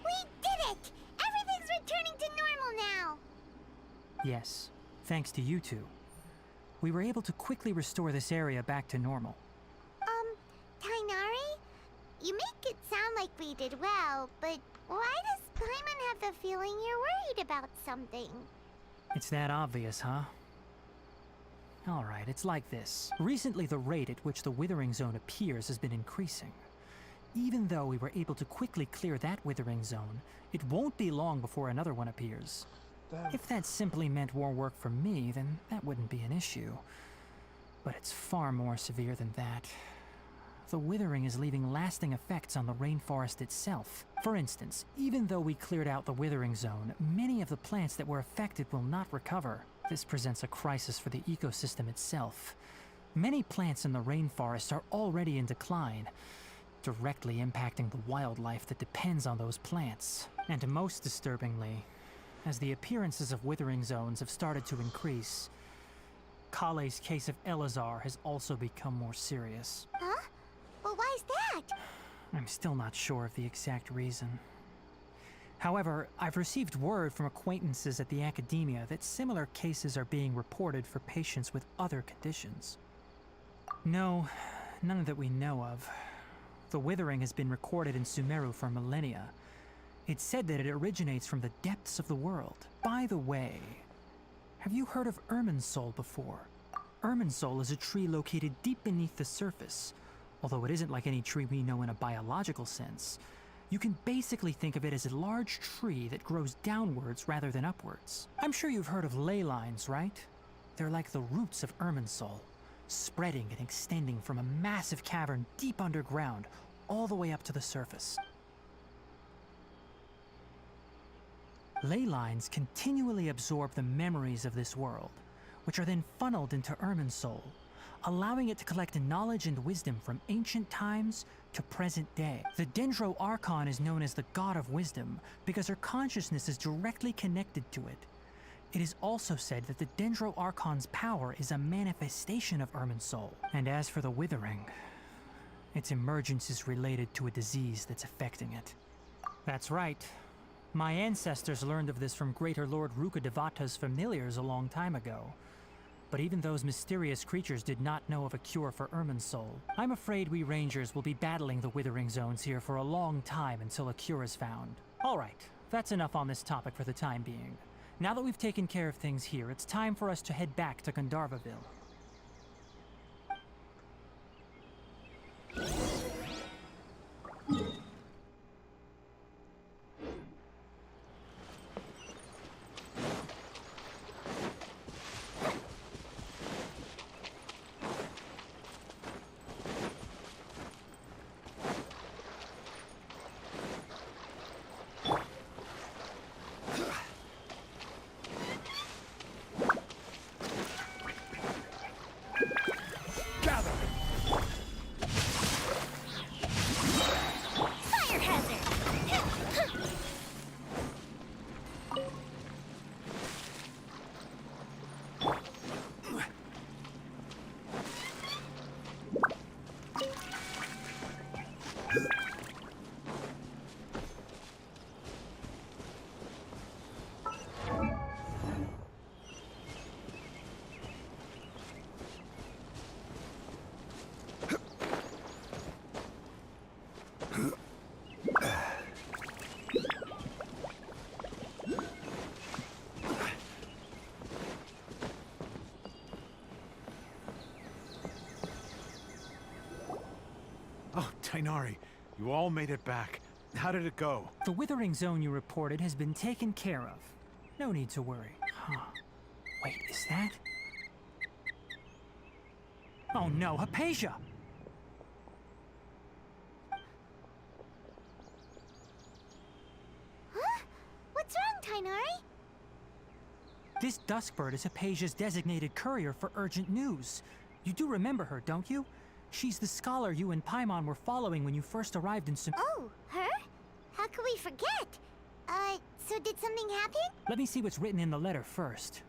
We did it! Everything's returning to normal now! Yes, thanks to you two. We were able to quickly restore this area back to normal. Tighnari? You make it sound like we did well, but why does Paimon have the feeling you're worried about something? It's that obvious, huh? Alright, it's like this. Recently, the rate at which the Withering Zone appears has been increasing. Even though we were able to quickly clear that Withering Zone, it won't be long before another one appears. Damn. If that simply meant more work for me, then that wouldn't be an issue. But it's far more severe than that. The withering is leaving lasting effects on the rainforest itself. For instance, even though we cleared out the Withering Zone, many of the plants that were affected will not recover. This presents a crisis for the ecosystem itself. Many plants in the rainforest are already in decline, directly impacting the wildlife that depends on those plants. And most disturbingly, as the appearances of Withering Zones have started to increase, Kale's case of Elazar has also become more serious. Huh? Well, why's that? I'm still not sure of the exact reason. However, I've received word from acquaintances at the academia that similar cases are being reported for patients with other conditions. No, none that we know of. The withering has been recorded in Sumeru for millennia. It's said that it originates from the depths of the world. By the way, have you heard of Irminsul before? Irminsul is a tree located deep beneath the surface. Although it isn't like any tree we know in a biological sense. You can basically think of it as a large tree that grows downwards rather than upwards. I'm sure you've heard of ley lines, right? They're like the roots of Irminsul, spreading and extending from a massive cavern deep underground all the way up to the surface. Ley lines continually absorb the memories of this world, which are then funneled into Irminsul, allowing it to collect knowledge and wisdom from ancient times to present day. The Dendro Archon is known as the God of Wisdom because her consciousness is directly connected to it. It is also said that the Dendro Archon's power is a manifestation of Irminsul. And as for the Withering, its emergence is related to a disease that's affecting it. That's right. My ancestors learned of this from Greater Lord Rukkhadevata's familiars a long time ago. But even those mysterious creatures did not know of a cure for Irminsul. I'm afraid we Rangers will be battling the Withering Zones here for a long time until a cure is found. Alright, that's enough on this topic for the time being. Now that we've taken care of things here, it's time for us to head back to Gandharvaville. Fire hazard! Oh, Tainari, you all made it back. How did it go? The Withering Zone you reported has been taken care of. No need to worry. Huh. Wait, is that? Oh no, Hypatia! Huh? What's wrong, Tainari? This Duskbird is Hypatia's designated courier for urgent news. You do remember her, don't you? She's the scholar you and Paimon were following when you first arrived in Oh, her? How could we forget? So did something happen? Let me see what's written in the letter first.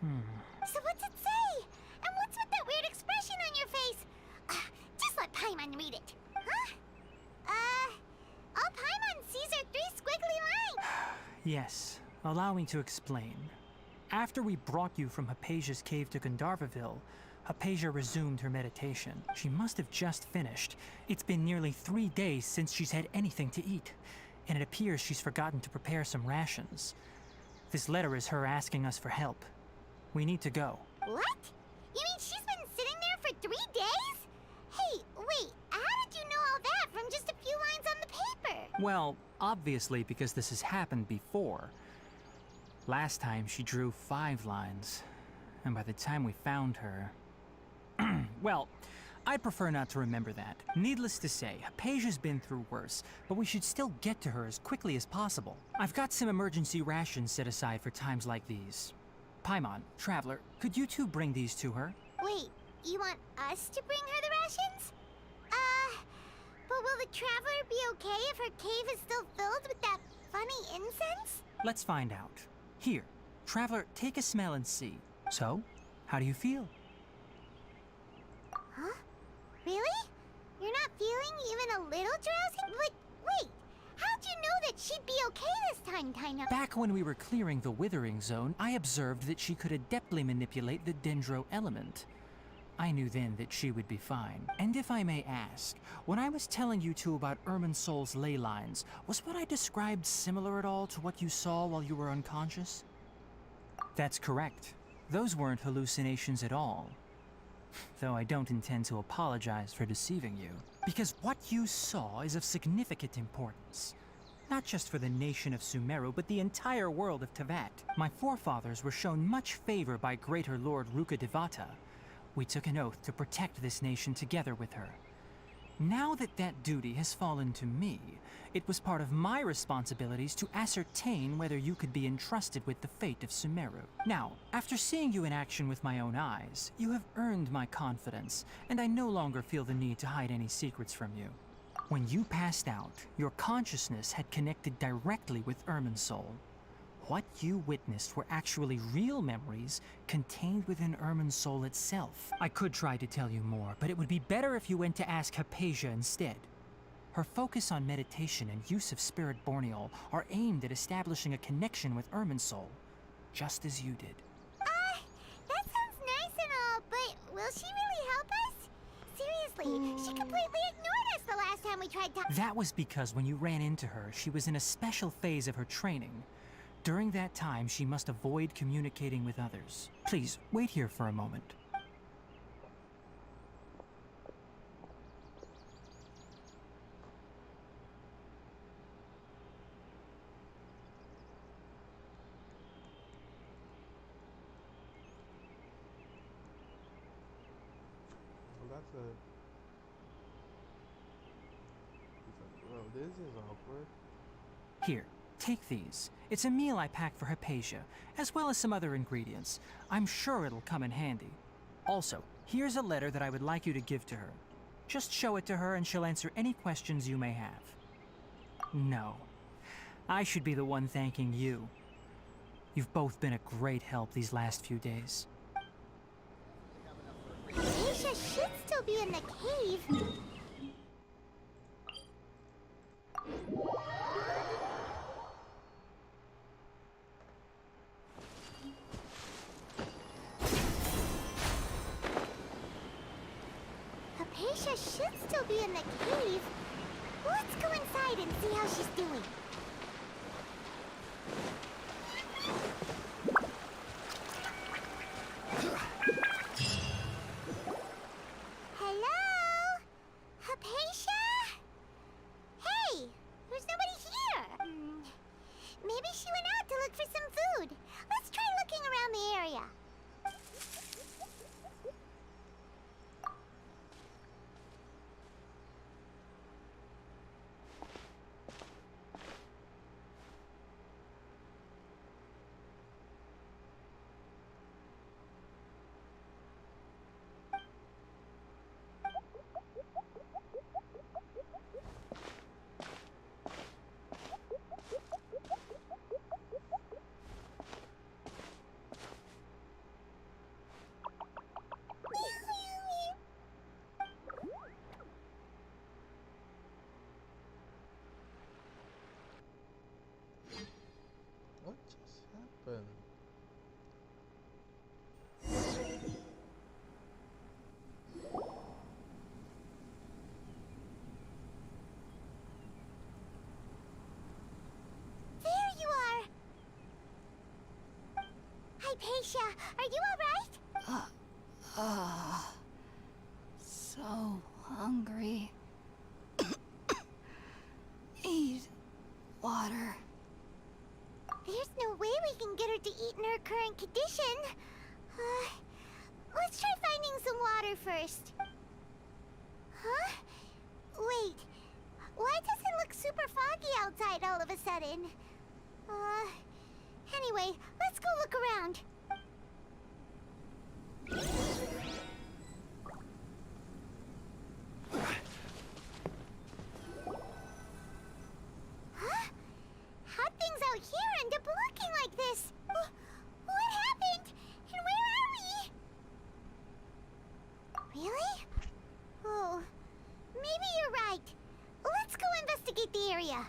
So what's it say? And what's with that weird expression on your face? Just let Paimon read it. Huh? All Paimon sees are 3 squiggly lines. Yes, allow me to explain. After we brought you from Hypatia's cave to Gandharvaville, Hypatia resumed her meditation. She must have just finished. It's been nearly 3 days since she's had anything to eat, and it appears she's forgotten to prepare some rations. This letter is her asking us for help. We need to go. What? You mean she's been sitting there for 3 days? Hey, wait, how did you know all that from just a few lines on the paper? Well, obviously because this has happened before. Last time she drew 5 lines, and by the time we found her... Well, I'd prefer not to remember that. Needless to say, Hypatia's been through worse, but we should still get to her as quickly as possible. I've got some emergency rations set aside for times like these. Paimon, Traveler, could you two bring these to her? Wait, you want us to bring her the rations? But will the Traveler be okay if her cave is still filled with that funny incense? Let's find out. Here, Traveler, take a smell and see. So, how do you feel? Huh? Really? You're not feeling even a little drowsy? But wait, how'd you know that she'd be okay this time, Taina? Back when we were clearing the Withering Zone, I observed that she could adeptly manipulate the Dendro element. I knew then that she would be fine. And if I may ask, when I was telling you two about Irminsul's ley lines, was what I described similar at all to what you saw while you were unconscious? That's correct. Those weren't hallucinations at all. Though I don't intend to apologize for deceiving you. Because what you saw is of significant importance. Not just for the nation of Sumeru, but the entire world of Teyvat. My forefathers were shown much favor by Greater Lord Rukkhadevata. We took an oath to protect this nation together with her. Now that that duty has fallen to me, it was part of my responsibilities to ascertain whether you could be entrusted with the fate of Sumeru. Now, after seeing you in action with my own eyes, you have earned my confidence, and I no longer feel the need to hide any secrets from you. When you passed out, your consciousness had connected directly with Irminsul. What you witnessed were actually real memories contained within Irminsul itself. I could try to tell you more, but it would be better if you went to ask Hypatia instead. Her focus on meditation and use of Spirit Borneol are aimed at establishing a connection with Irminsul, just as you did. That sounds nice and all, but will she really help us? Seriously, she completely ignored us the last time we tried to— That was because when you ran into her, she was in a special phase of her training. During that time, she must avoid communicating with others. Please, wait here for a moment. Well, that's a... Well, this is awkward. Here, take these. It's a meal I packed for Hypatia, as well as some other ingredients. I'm sure it'll come in handy. Also, here's a letter that I would like you to give to her. Just show it to her and she'll answer any questions you may have. No. I should be the one thanking you. You've both been a great help these last few days. Aisha should still be in the cave. Hypatia should still be in the cave. Let's go inside and see how she's doing. Hello? Hypatia? Hey, there's nobody here. Maybe she went out to look for some food. Let's try looking around the area. What just happened? There you are. Hypatia, are you all right? So hungry. Need water. There's no way we can get her to eat in her current condition. Let's try finding some water first. Huh? Wait. Why does it look super foggy outside all of a sudden? Anyway, let's go look around. Huh? How'd things out here end up looking like this? What happened? And where are we? Really? Oh, maybe you're right. Let's go investigate the area.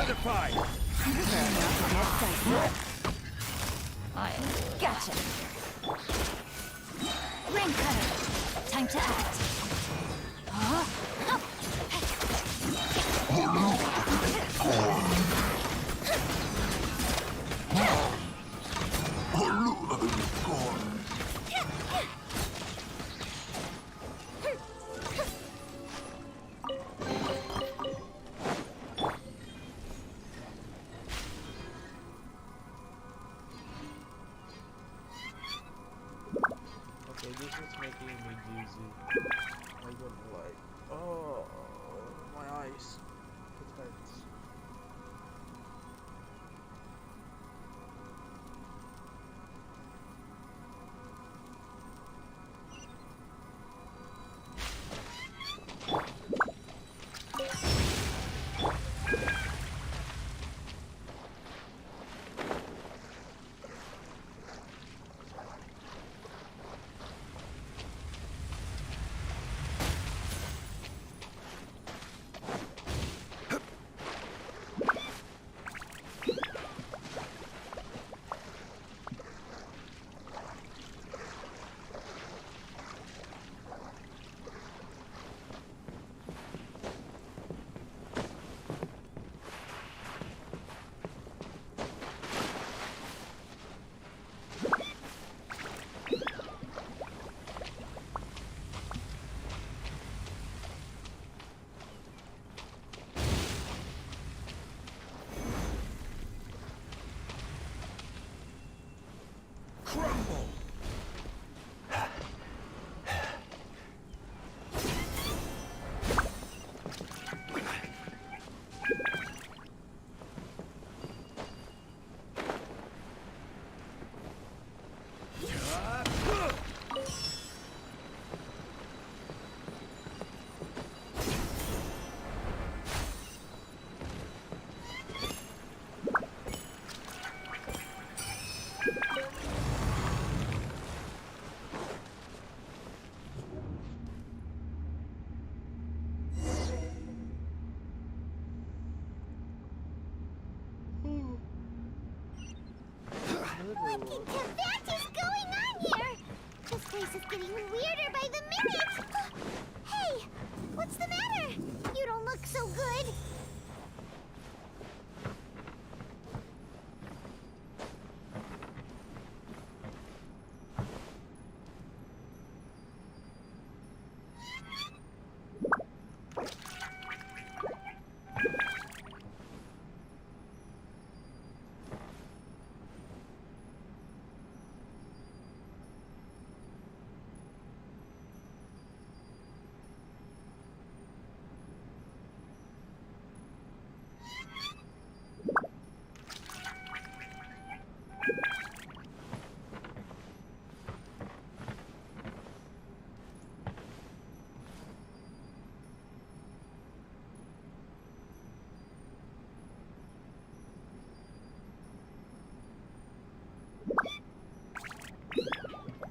Solidified! You're about to get dicey. I gotcha. Rain cutter. Time to act. Okay, this is making me dizzy. I don't like. Oh, my eyes. It hurts. Crumble! What in Tibet is going on here? This place is getting weirder by the minute. Hey, what's the matter? You don't look so good.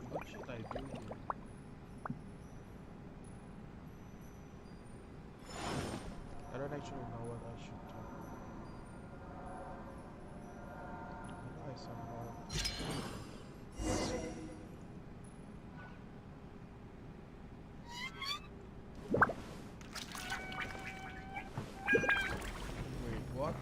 What should I do here? I don't actually know what I should do. I know I somehow. Wait, what?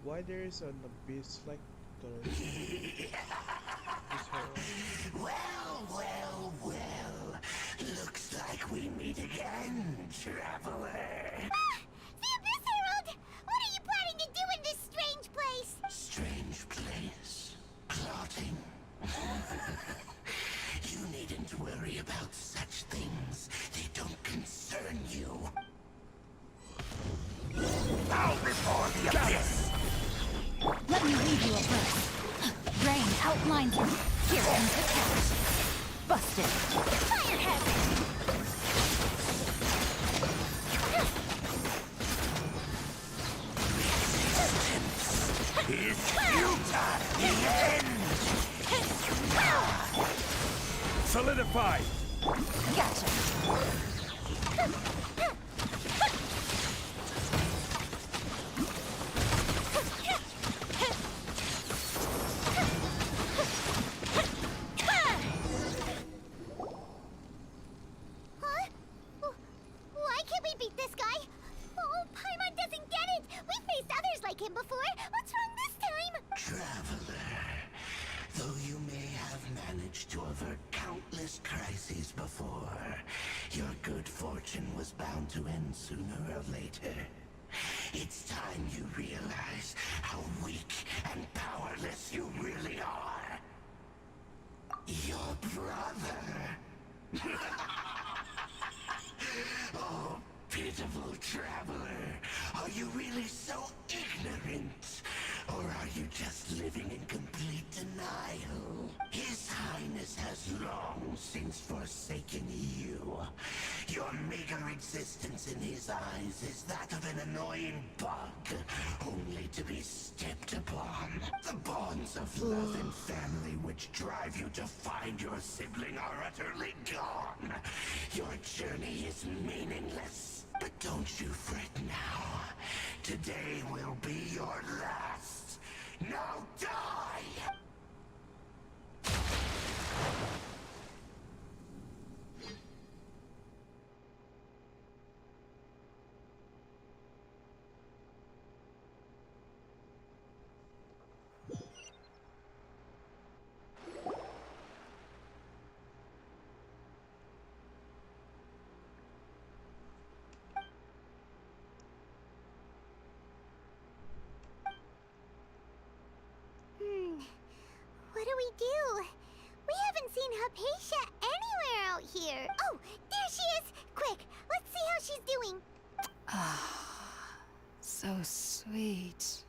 Why there is an abyss like the this whole Well. Looks like we meet again, traveler. The Abyss Herald! What are you planning to do in this strange place? Strange place. Plotting. You outlines your... Here comes the catch. Busted. Fire hazard! Solidify! Gotcha. Huh? Why can't we beat this guy? Oh, Paimon doesn't get it! We faced others like him before! What's wrong this time? Traveler, though you may have managed to avert countless crises before, your good fortune was bound to end sooner or later. It's time you realize how weak and powerless you really are. Your brother. Oh, pitiful traveler. Are you really so ignorant? Or are you just living in complete denial? His Highness has long since forsaken you. Your meager existence in his eyes is that of an annoying bug, only to be stepped upon. The bonds of love and family which drive you to find your sibling are utterly gone. Your journey is meaningless. But don't you fret now. Today will be your last. Now die! What do we do? We haven't seen Hypatia anywhere out here. Oh, there she is! Quick, let's see how she's doing. So sweet.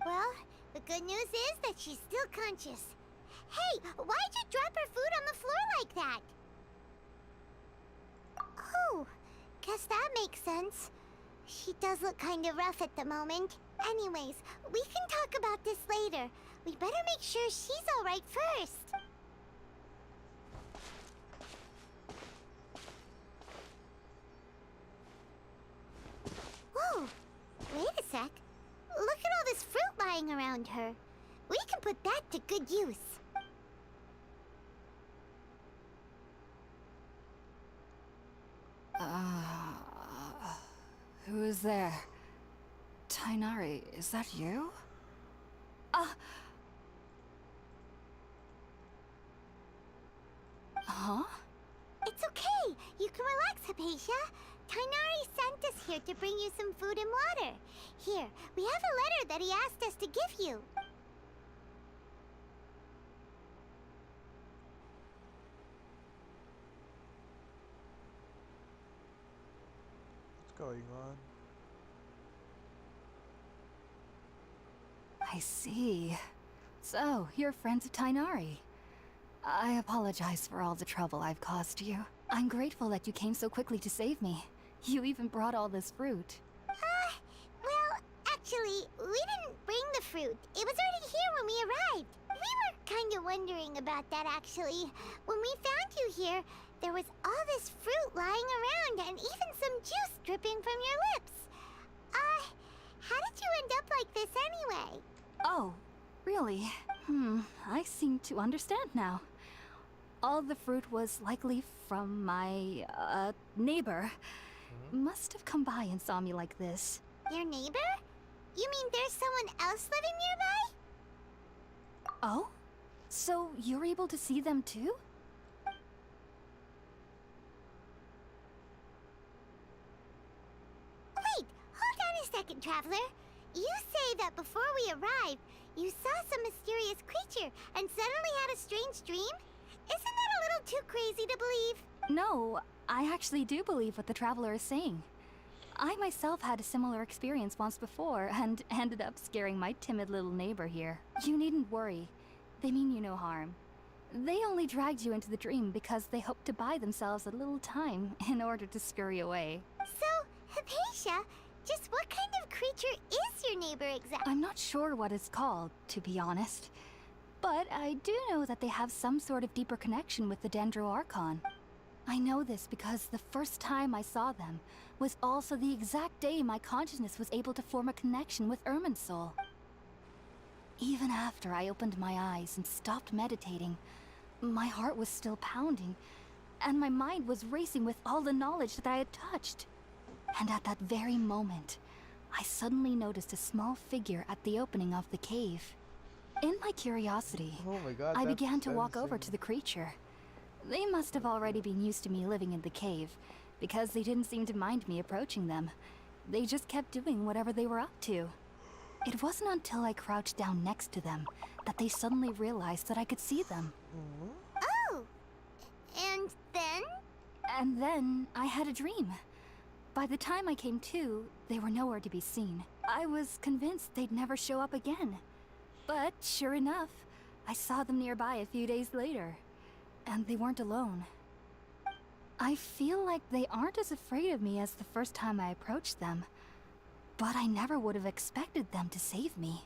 Well, the good news is that she's still conscious. Hey, why'd you drop her food on the floor like that? Oh, guess that makes sense. She does look kind of rough at the moment. Anyways, we can talk about this later. We better make sure she's alright first. Whoa, wait a sec. Look at all this fruit lying around her. We can put that to good use. Who is there? Tighnari, is that you? Huh? It's okay. You can relax, Hypatia. Tighnari sent us here to bring you some food and water. Here, we have a letter that he asked us to give you. What's going on? I see. So, you're friends of Tighnari. I apologize for all the trouble I've caused you. I'm grateful that you came so quickly to save me. You even brought all this fruit. Well, actually, we didn't bring the fruit. It was already here when we arrived. We were kind of wondering about that, actually. When we found you here, there was all this fruit lying around and even some juice dripping from your lips. How did you end up like this anyway? Oh, really? I seem to understand now. All the fruit was likely from my, neighbor. Must have come by and saw me like this. Your neighbor? You mean there's someone else living nearby? Oh? So you're able to see them too? Wait, hold on a second, Traveler. You say that before we arrived, you saw some mysterious creature and suddenly had a strange dream? Isn't that a little too crazy to believe? No, I actually do believe what the Traveler is saying. I myself had a similar experience once before and ended up scaring my timid little neighbor here. You needn't worry. They mean you no harm. They only dragged you into the dream because they hoped to buy themselves a little time in order to scurry away. So, Hypatia, just what kind of creature is your neighbor exactly? I'm not sure what it's called, to be honest. But I do know that they have some sort of deeper connection with the Dendro Archon. I know this because the first time I saw them was also the exact day my consciousness was able to form a connection with Irminsul. Even after I opened my eyes and stopped meditating, my heart was still pounding, and my mind was racing with all the knowledge that I had touched. And at that very moment, I suddenly noticed a small figure at the opening of the cave. In my curiosity, Oh my god. I that's began to walk over insane. to the creature. They must have already been used to me living in the cave, because they didn't seem to mind me approaching them. They just kept doing whatever they were up to. It wasn't until I crouched down next to them that they suddenly realized that I could see them. Oh! And then? And then I had a dream. By the time I came to, they were nowhere to be seen. I was convinced they'd never show up again. But sure enough, I saw them nearby a few days later. And they weren't alone. I feel like they aren't as afraid of me as the first time I approached them. But I never would have expected them to save me.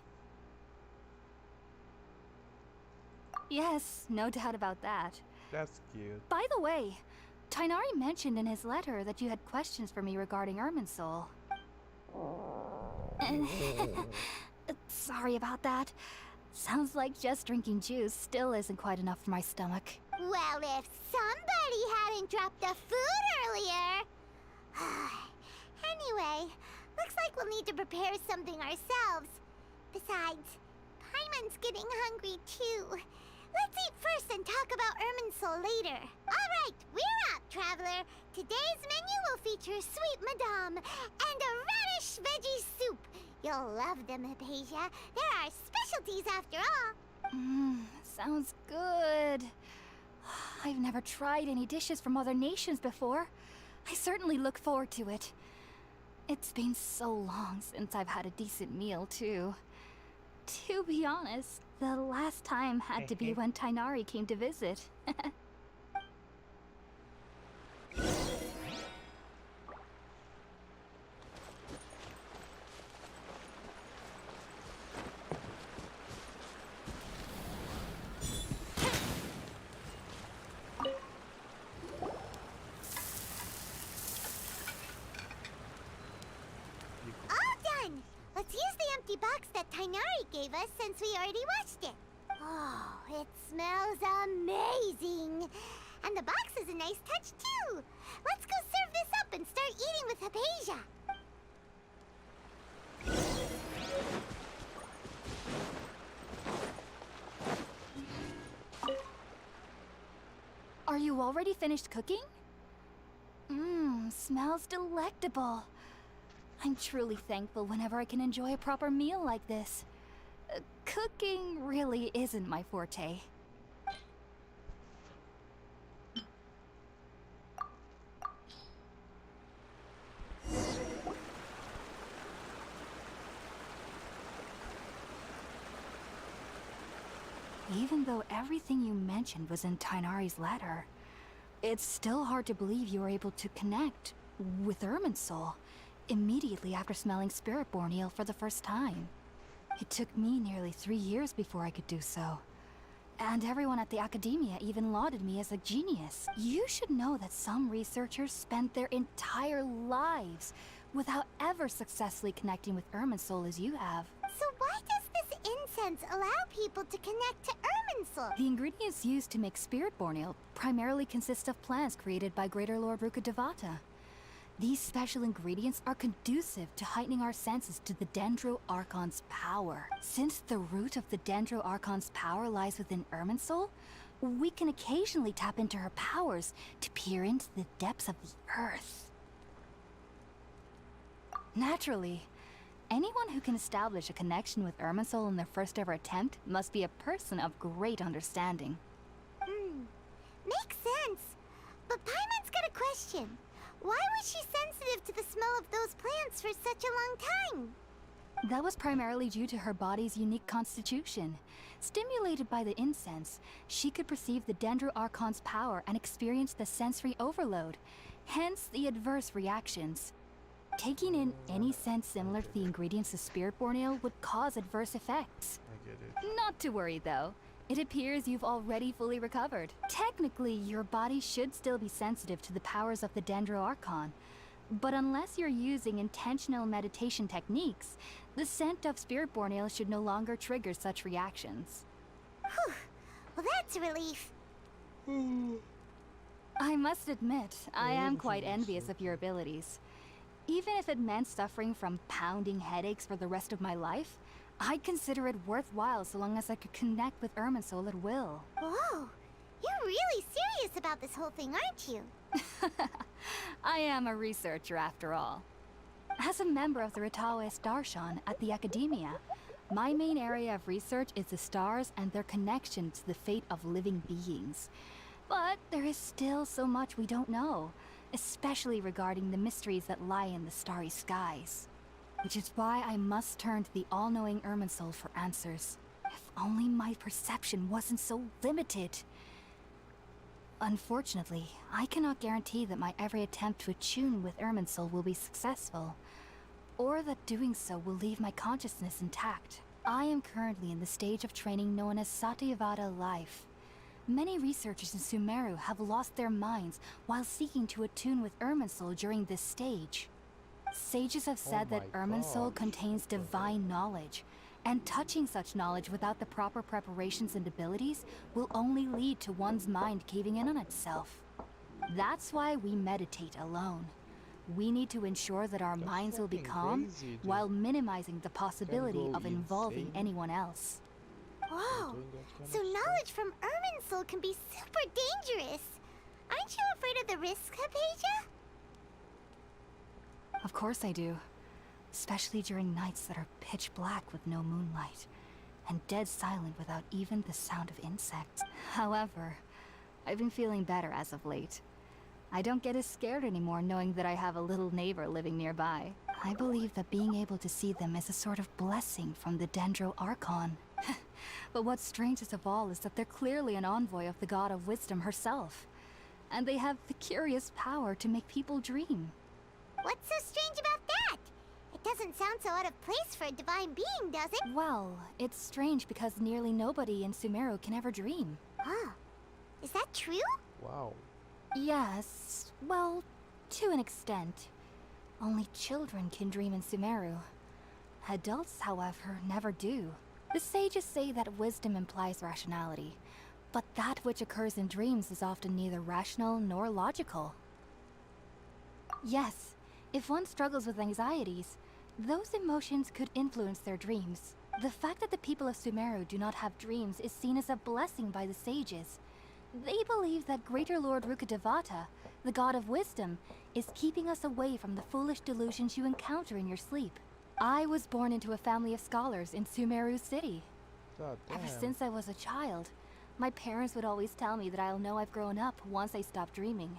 Yes, no doubt about that. That's cute. By the way, Tighnari mentioned in his letter that you had questions for me regarding Irminsul. Sorry about that. Sounds like just drinking juice still isn't quite enough for my stomach. Well, if somebody hadn't dropped the food earlier. Anyway, looks like we'll need to prepare something ourselves. Besides, Paimon's getting hungry too. Let's eat first and talk about Irminsul later. All right, we're up, traveler. Today's menu will feature sweet madame and a radish veggie soup. You'll love them, Hypatia. They're our specialties after all. Sounds good. I've never tried any dishes from other nations before. I certainly look forward to it. It's been so long since I've had a decent meal, too. To be honest, the last time had to be when Tighnari came to visit. All done! Let's use the empty box that Tighnari gave us since we already washed it. Oh, it smells amazing! And the box is a nice touch too! Let's go serve this up and start eating with Hypatia! Are you already finished cooking? Smells delectable. I'm truly thankful whenever I can enjoy a proper meal like this. Cooking really isn't my forte. Even though everything you mentioned was in Tighnari's letter, it's still hard to believe you were able to connect with Irminsul immediately after smelling Spiritborn eel for the first time. It took me nearly 3 years before I could do so. And everyone at the Academia even lauded me as a genius. You should know that some researchers spent their entire lives without ever successfully connecting with Irminsul as you have. So why does this incense allow people to connect to Irminsul? The ingredients used to make Spiritborn eel primarily consist of plants created by Greater Lord Rukkhadevata. These special ingredients are conducive to heightening our senses to the Dendro Archon's power. Since the root of the Dendro Archon's power lies within Irminsul, we can occasionally tap into her powers to peer into the depths of the earth. Naturally, anyone who can establish a connection with Irminsul in their first ever attempt must be a person of great understanding. Makes sense. But Paimon's got a question. Why was she sensitive to the smell of those plants for such a long time? That was primarily due to her body's unique constitution. Stimulated by the incense, she could perceive the Dendro Archon's power and experience the sensory overload, hence the adverse reactions. Taking in any scent similar to the ingredients of Spiritborn Ale would cause adverse effects. I get it. Not to worry though. It appears you've already fully recovered. Technically, your body should still be sensitive to the powers of the Dendro Archon. But unless you're using intentional meditation techniques, the scent of Spiritborn Ale should no longer trigger such reactions. Whew. Well, that's a relief. I must admit, I am quite envious of your abilities. Even if it meant suffering from pounding headaches for the rest of my life, I'd consider it worthwhile so long as I could connect with Irminsul at will. Whoa. You're really serious about this whole thing, aren't you? I am a researcher after all. As a member of the Ritawe Darshan at the Academia, my main area of research is the stars and their connection to the fate of living beings. But there is still so much we don't know, especially regarding the mysteries that lie in the starry skies. Which is why I must turn to the all-knowing Irminsul for answers. If only my perception wasn't so limited. Unfortunately, I cannot guarantee that my every attempt to attune with Irminsul will be successful, or that doing so will leave my consciousness intact. I am currently in the stage of training known as Satyavada life. Many researchers in Sumeru have lost their minds while seeking to attune with Irminsul during this stage. Sages have said that Irminsul contains divine knowledge, and touching such knowledge without the proper preparations and abilities will only lead to one's mind caving in on itself. That's why we meditate alone. We need to ensure that our minds will be calm while minimizing the possibility of involving anyone else. Whoa. So knowledge from Irminsul can be super dangerous. Aren't you afraid of the risks, Hypatia? Of course I do. Especially during nights that are pitch black with no moonlight, and dead silent without even the sound of insects. However, I've been feeling better as of late. I don't get as scared anymore knowing that I have a little neighbor living nearby. I believe that being able to see them is a sort of blessing from the Dendro Archon. But what's strangest of all is that they're clearly an envoy of the God of Wisdom herself. And they have the curious power to make people dream. What's so strange about that? It doesn't sound so out of place for a divine being, does it? Well, it's strange because nearly nobody in Sumeru can ever dream. Huh. Is that true? Wow. Yes, well, to an extent. Only children can dream in Sumeru. Adults, however, never do. The sages say that wisdom implies rationality, but that which occurs in dreams is often neither rational nor logical. Yes, if one struggles with anxieties, those emotions could influence their dreams. The fact that the people of Sumeru do not have dreams is seen as a blessing by the sages. They believe that Greater Lord Rukkhadevata, the god of wisdom, is keeping us away from the foolish delusions you encounter in your sleep. I was born into a family of scholars in Sumeru City. God damn. Ever since I was a child, my parents would always tell me that I'll know I've grown up once I stop dreaming.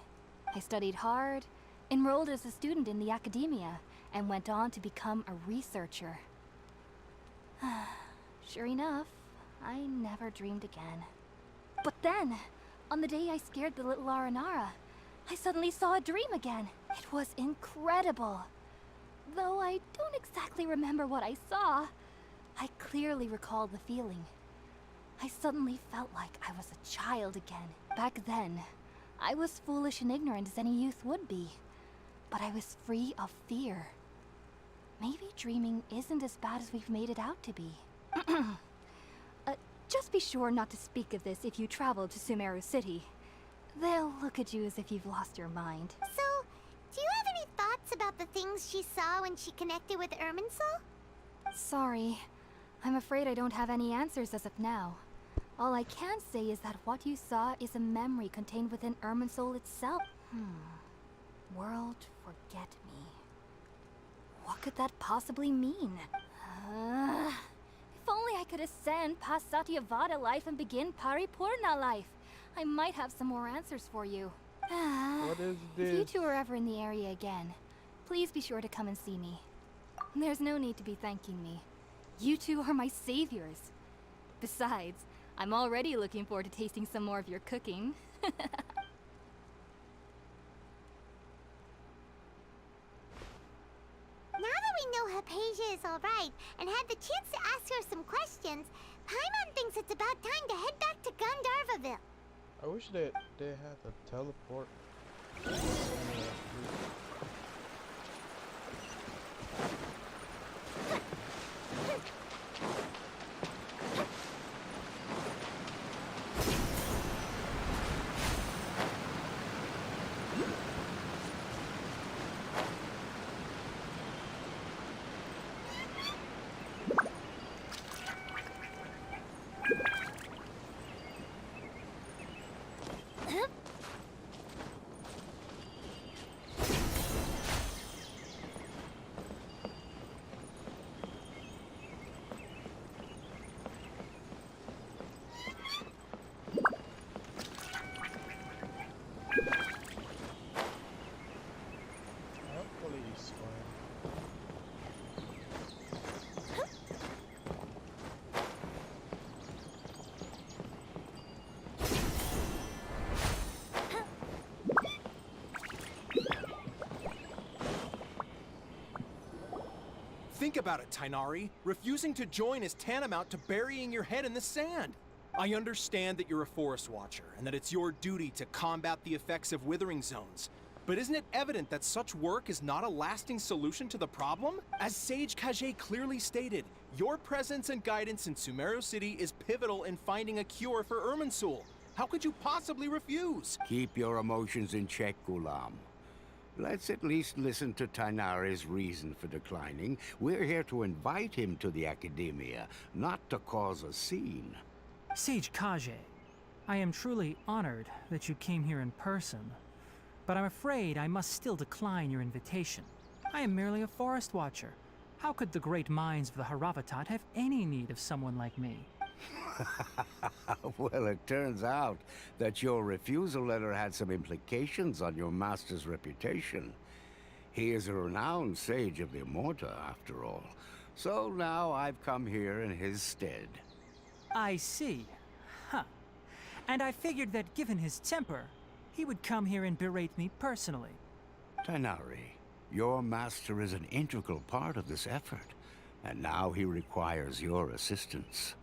I studied hard, enrolled as a student in the academia, and went on to become a researcher. Sure enough, I never dreamed again. But then, on the day I scared the little Aranara, I suddenly saw a dream again. It was incredible. Though I don't exactly remember what I saw, I clearly recall the feeling. I suddenly felt like I was a child again. Back then, I was foolish and ignorant as any youth would be. But I was free of fear. Maybe dreaming isn't as bad as we've made it out to be. Just be sure not to speak of this if you travel to Sumeru City. They'll look at you as if you've lost your mind. So, do you have any thoughts about the things she saw when she connected with Irminsul? Sorry. I'm afraid I don't have any answers as of now. All I can say is that what you saw is a memory contained within Irminsul itself. World forget me. What could that possibly mean? If only I could ascend past Satyavada life and begin Paripurna life. I might have some more answers for you. What is If you this? two are ever in the area again, please be sure to come and see me. There's no need to be thanking me. You two are my saviors. Besides, I'm already looking forward to tasting some more of your cooking. Now that we know Hypatia is alright and had the chance to ask her some questions, Paimon thinks it's about time to head back to Gandharvaville. I wish they had a teleport. Hopefully he's fine. Think about it, Tainari. Refusing to join is tantamount to burying your head in the sand. I understand that you're a forest watcher and that it's your duty to combat the effects of withering zones. But isn't it evident that such work is not a lasting solution to the problem? As Sage Kage clearly stated, your presence and guidance in Sumeru City is pivotal in finding a cure for Irminsul. How could you possibly refuse? Keep your emotions in check, Gulam. Let's at least listen to Tainari's reason for declining. We're here to invite him to the Academia, not to cause a scene. Sage Kage, I am truly honored that you came here in person, but I'm afraid I must still decline your invitation. I am merely a forest watcher. How could the great minds of the Haravatat have any need of someone like me? Well, it turns out that your refusal letter had some implications on your master's reputation. He is a renowned sage of the Immorta, after all. So now I've come here in his stead. I see. Huh. And I figured that given his temper, he would come here and berate me personally. Tainari, your master is an integral part of this effort, and now he requires your assistance.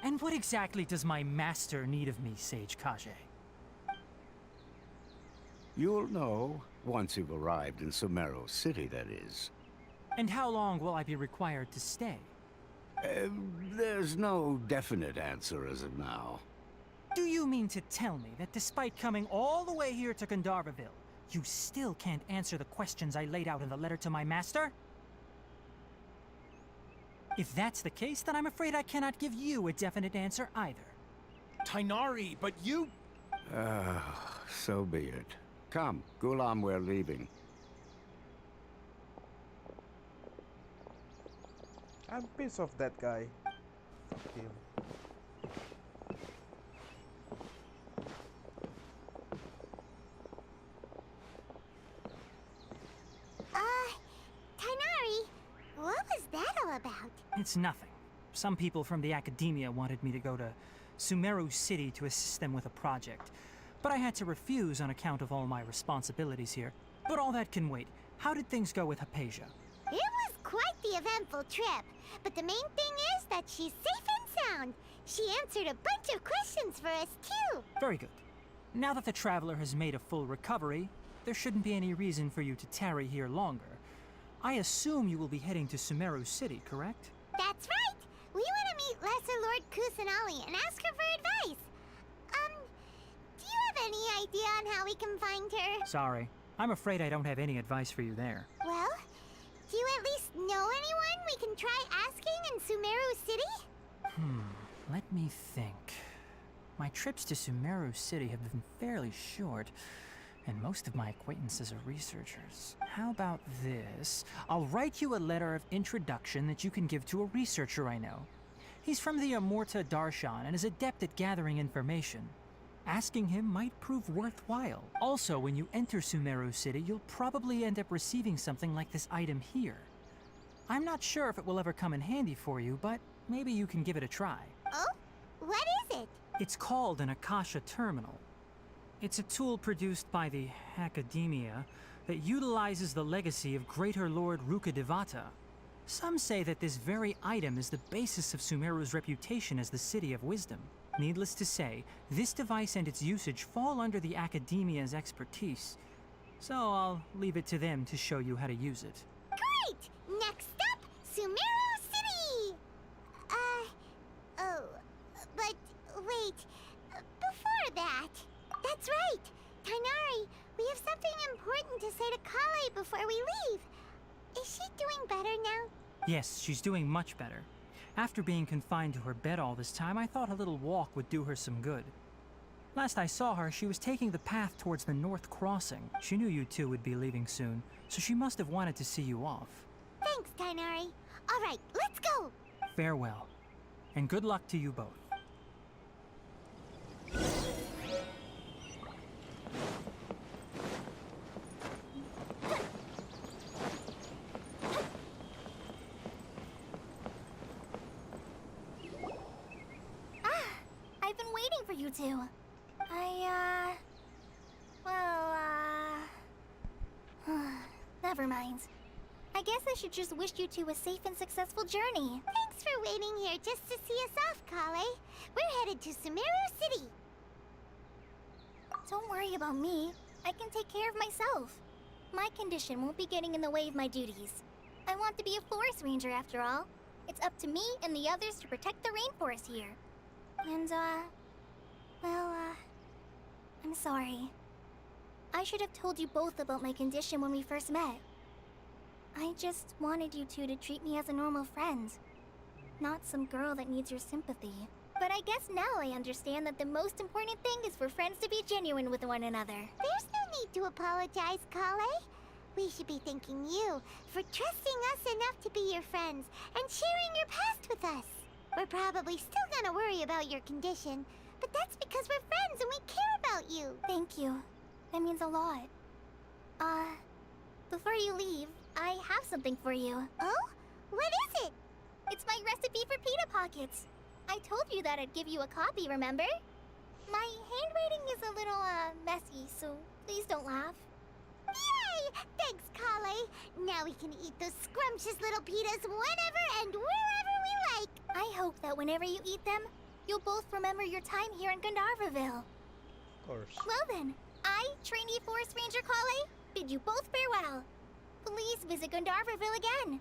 And what exactly does my master need of me, Sage Kage? You'll know once you've arrived in Sumeru City, that is. And how long will I be required to stay? There's no definite answer as of now. Do you mean to tell me that despite coming all the way here to Gandharvaville, you still can't answer the questions I laid out in the letter to my master? If that's the case, then I'm afraid I cannot give you a definite answer either. Tainari, but you... So be it. Come, Gulam, we're leaving. I'm pissed off that guy. Fuck him. Tainari, what was that all about? It's nothing. Some people from the Academia wanted me to go to Sumeru City to assist them with a project, but I had to refuse on account of all my responsibilities here. But all that can wait. How did things go with Hypatia? It was quite the eventful trip, but the main thing is that she's safe and sound. She answered a bunch of questions for us, too. Very good. Now that the Traveler has made a full recovery, there shouldn't be any reason for you to tarry here longer. I assume you will be heading to Sumeru City, correct? That's right. We want to meet Lesser Lord Kusanali and ask her for advice. Do you have any idea on how we can find her? Sorry. I'm afraid I don't have any advice for you there. Well, do you at least know anyone we can try asking in Sumeru City? Let me think. My trips to Sumeru City have been fairly short, and most of my acquaintances are researchers. How about this? I'll write you a letter of introduction that you can give to a researcher I know. He's from the Immorta Darshan and is adept at gathering information. Asking him might prove worthwhile. Also, when you enter Sumeru City, you'll probably end up receiving something like this item here. I'm not sure if it will ever come in handy for you, but maybe you can give it a try. Oh? What is it? It's called an Akasha Terminal. It's a tool produced by the Academia that utilizes the legacy of Greater Lord Rukkhadevata. Some say that this very item is the basis of Sumeru's reputation as the City of Wisdom. Needless to say, this device and its usage fall under the Academia's expertise, so I'll leave it to them to show you how to use it. Great! Next up, Sumeru City! Oh, but wait, before that. That's right! Tighnari, we have something important to say to Kale before we leave. Is she doing better now? Yes, she's doing much better. After being confined to her bed all this time, I thought a little walk would do her some good. Last I saw her, she was taking the path towards the North Crossing. She knew you two would be leaving soon, so she must have wanted to see you off. Thanks, Tighnari. All right, let's go! Farewell, and good luck to you both. I've been waiting for you two. Never mind. I guess I should just wish you two a safe and successful journey. Thanks for waiting here just to see us off, Kale. We're headed to Sumeru City. Don't worry about me. I can take care of myself. My condition won't be getting in the way of my duties. I want to be a forest ranger after all. It's up to me and the others to protect the rainforest here. And, I'm sorry. I should have told you both about my condition when we first met. I just wanted you two to treat me as a normal friend, not some girl that needs your sympathy. But I guess now I understand that the most important thing is for friends to be genuine with one another. There's no need to apologize, Kale. We should be thanking you for trusting us enough to be your friends and sharing your past with us. We're probably still gonna worry about your condition, but that's because we're friends and we care about you. Thank you. That means a lot. Before you leave, I have something for you. Oh? What is it? It's my recipe for pita pockets. I told you that I'd give you a copy, remember? My handwriting is a little, messy, so please don't laugh. Yay! Thanks, Kale. Now we can eat those scrumptious little pitas whenever and wherever we like. I hope that whenever you eat them, you'll both remember your time here in Gandharvaville. Of course. Well then, I, trainee Forest Ranger Kale, bid you both farewell. Please visit Gandharvaville again.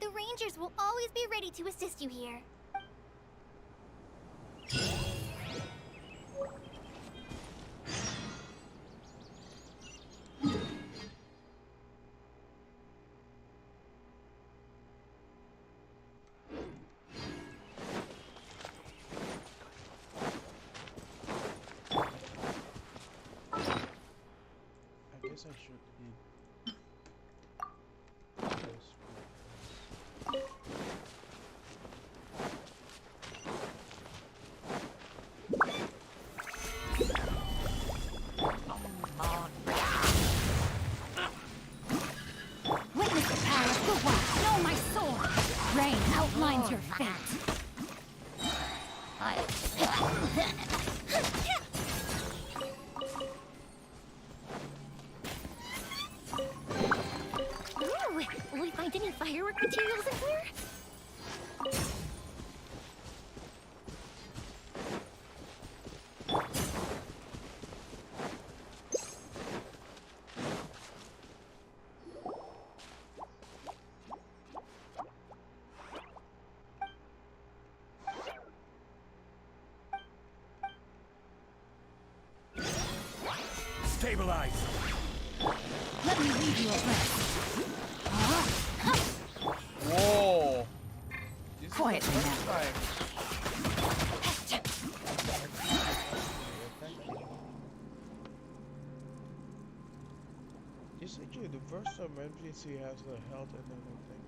The Rangers will always be ready to assist you here. I guess I should eat this. Witness the power of the wild. Know my sword. Rain outlines your fate. Ooh, will we find any firework materials in here? Stabilize! Let me leave you abreast. Whoa! This Quietly is the now. first time. This is actually the first time NPC has the health and everything.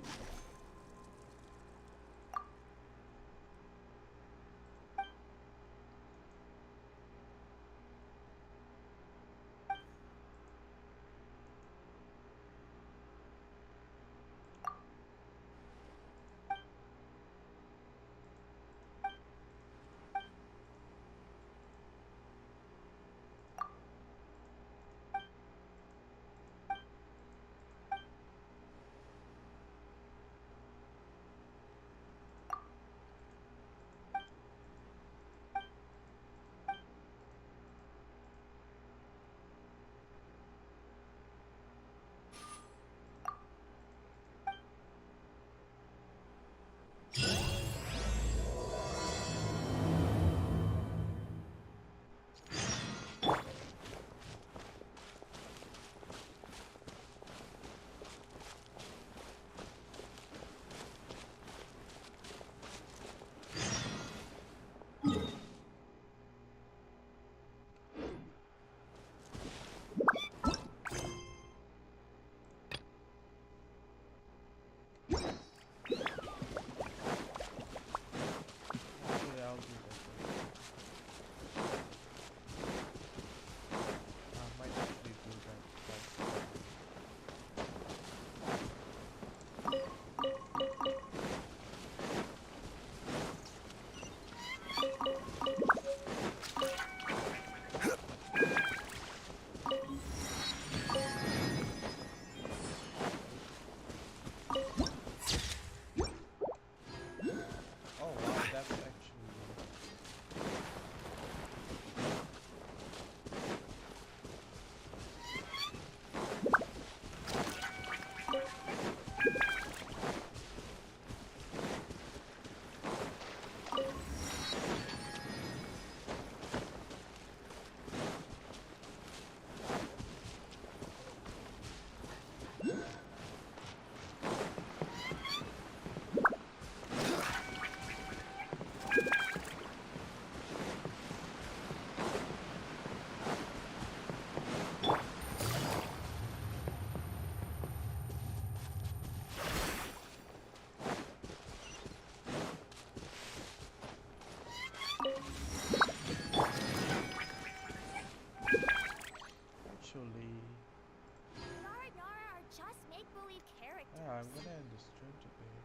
make-believe characters. Yeah, I'm gonna end the stream today.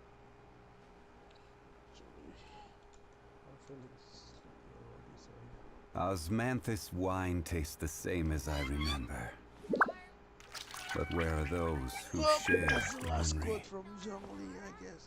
Actually, I'm feeling sleepy already, so Osmanthus wine tastes the same as I remember. But where are those who share that's the last memory? quote from Zhongli, I guess.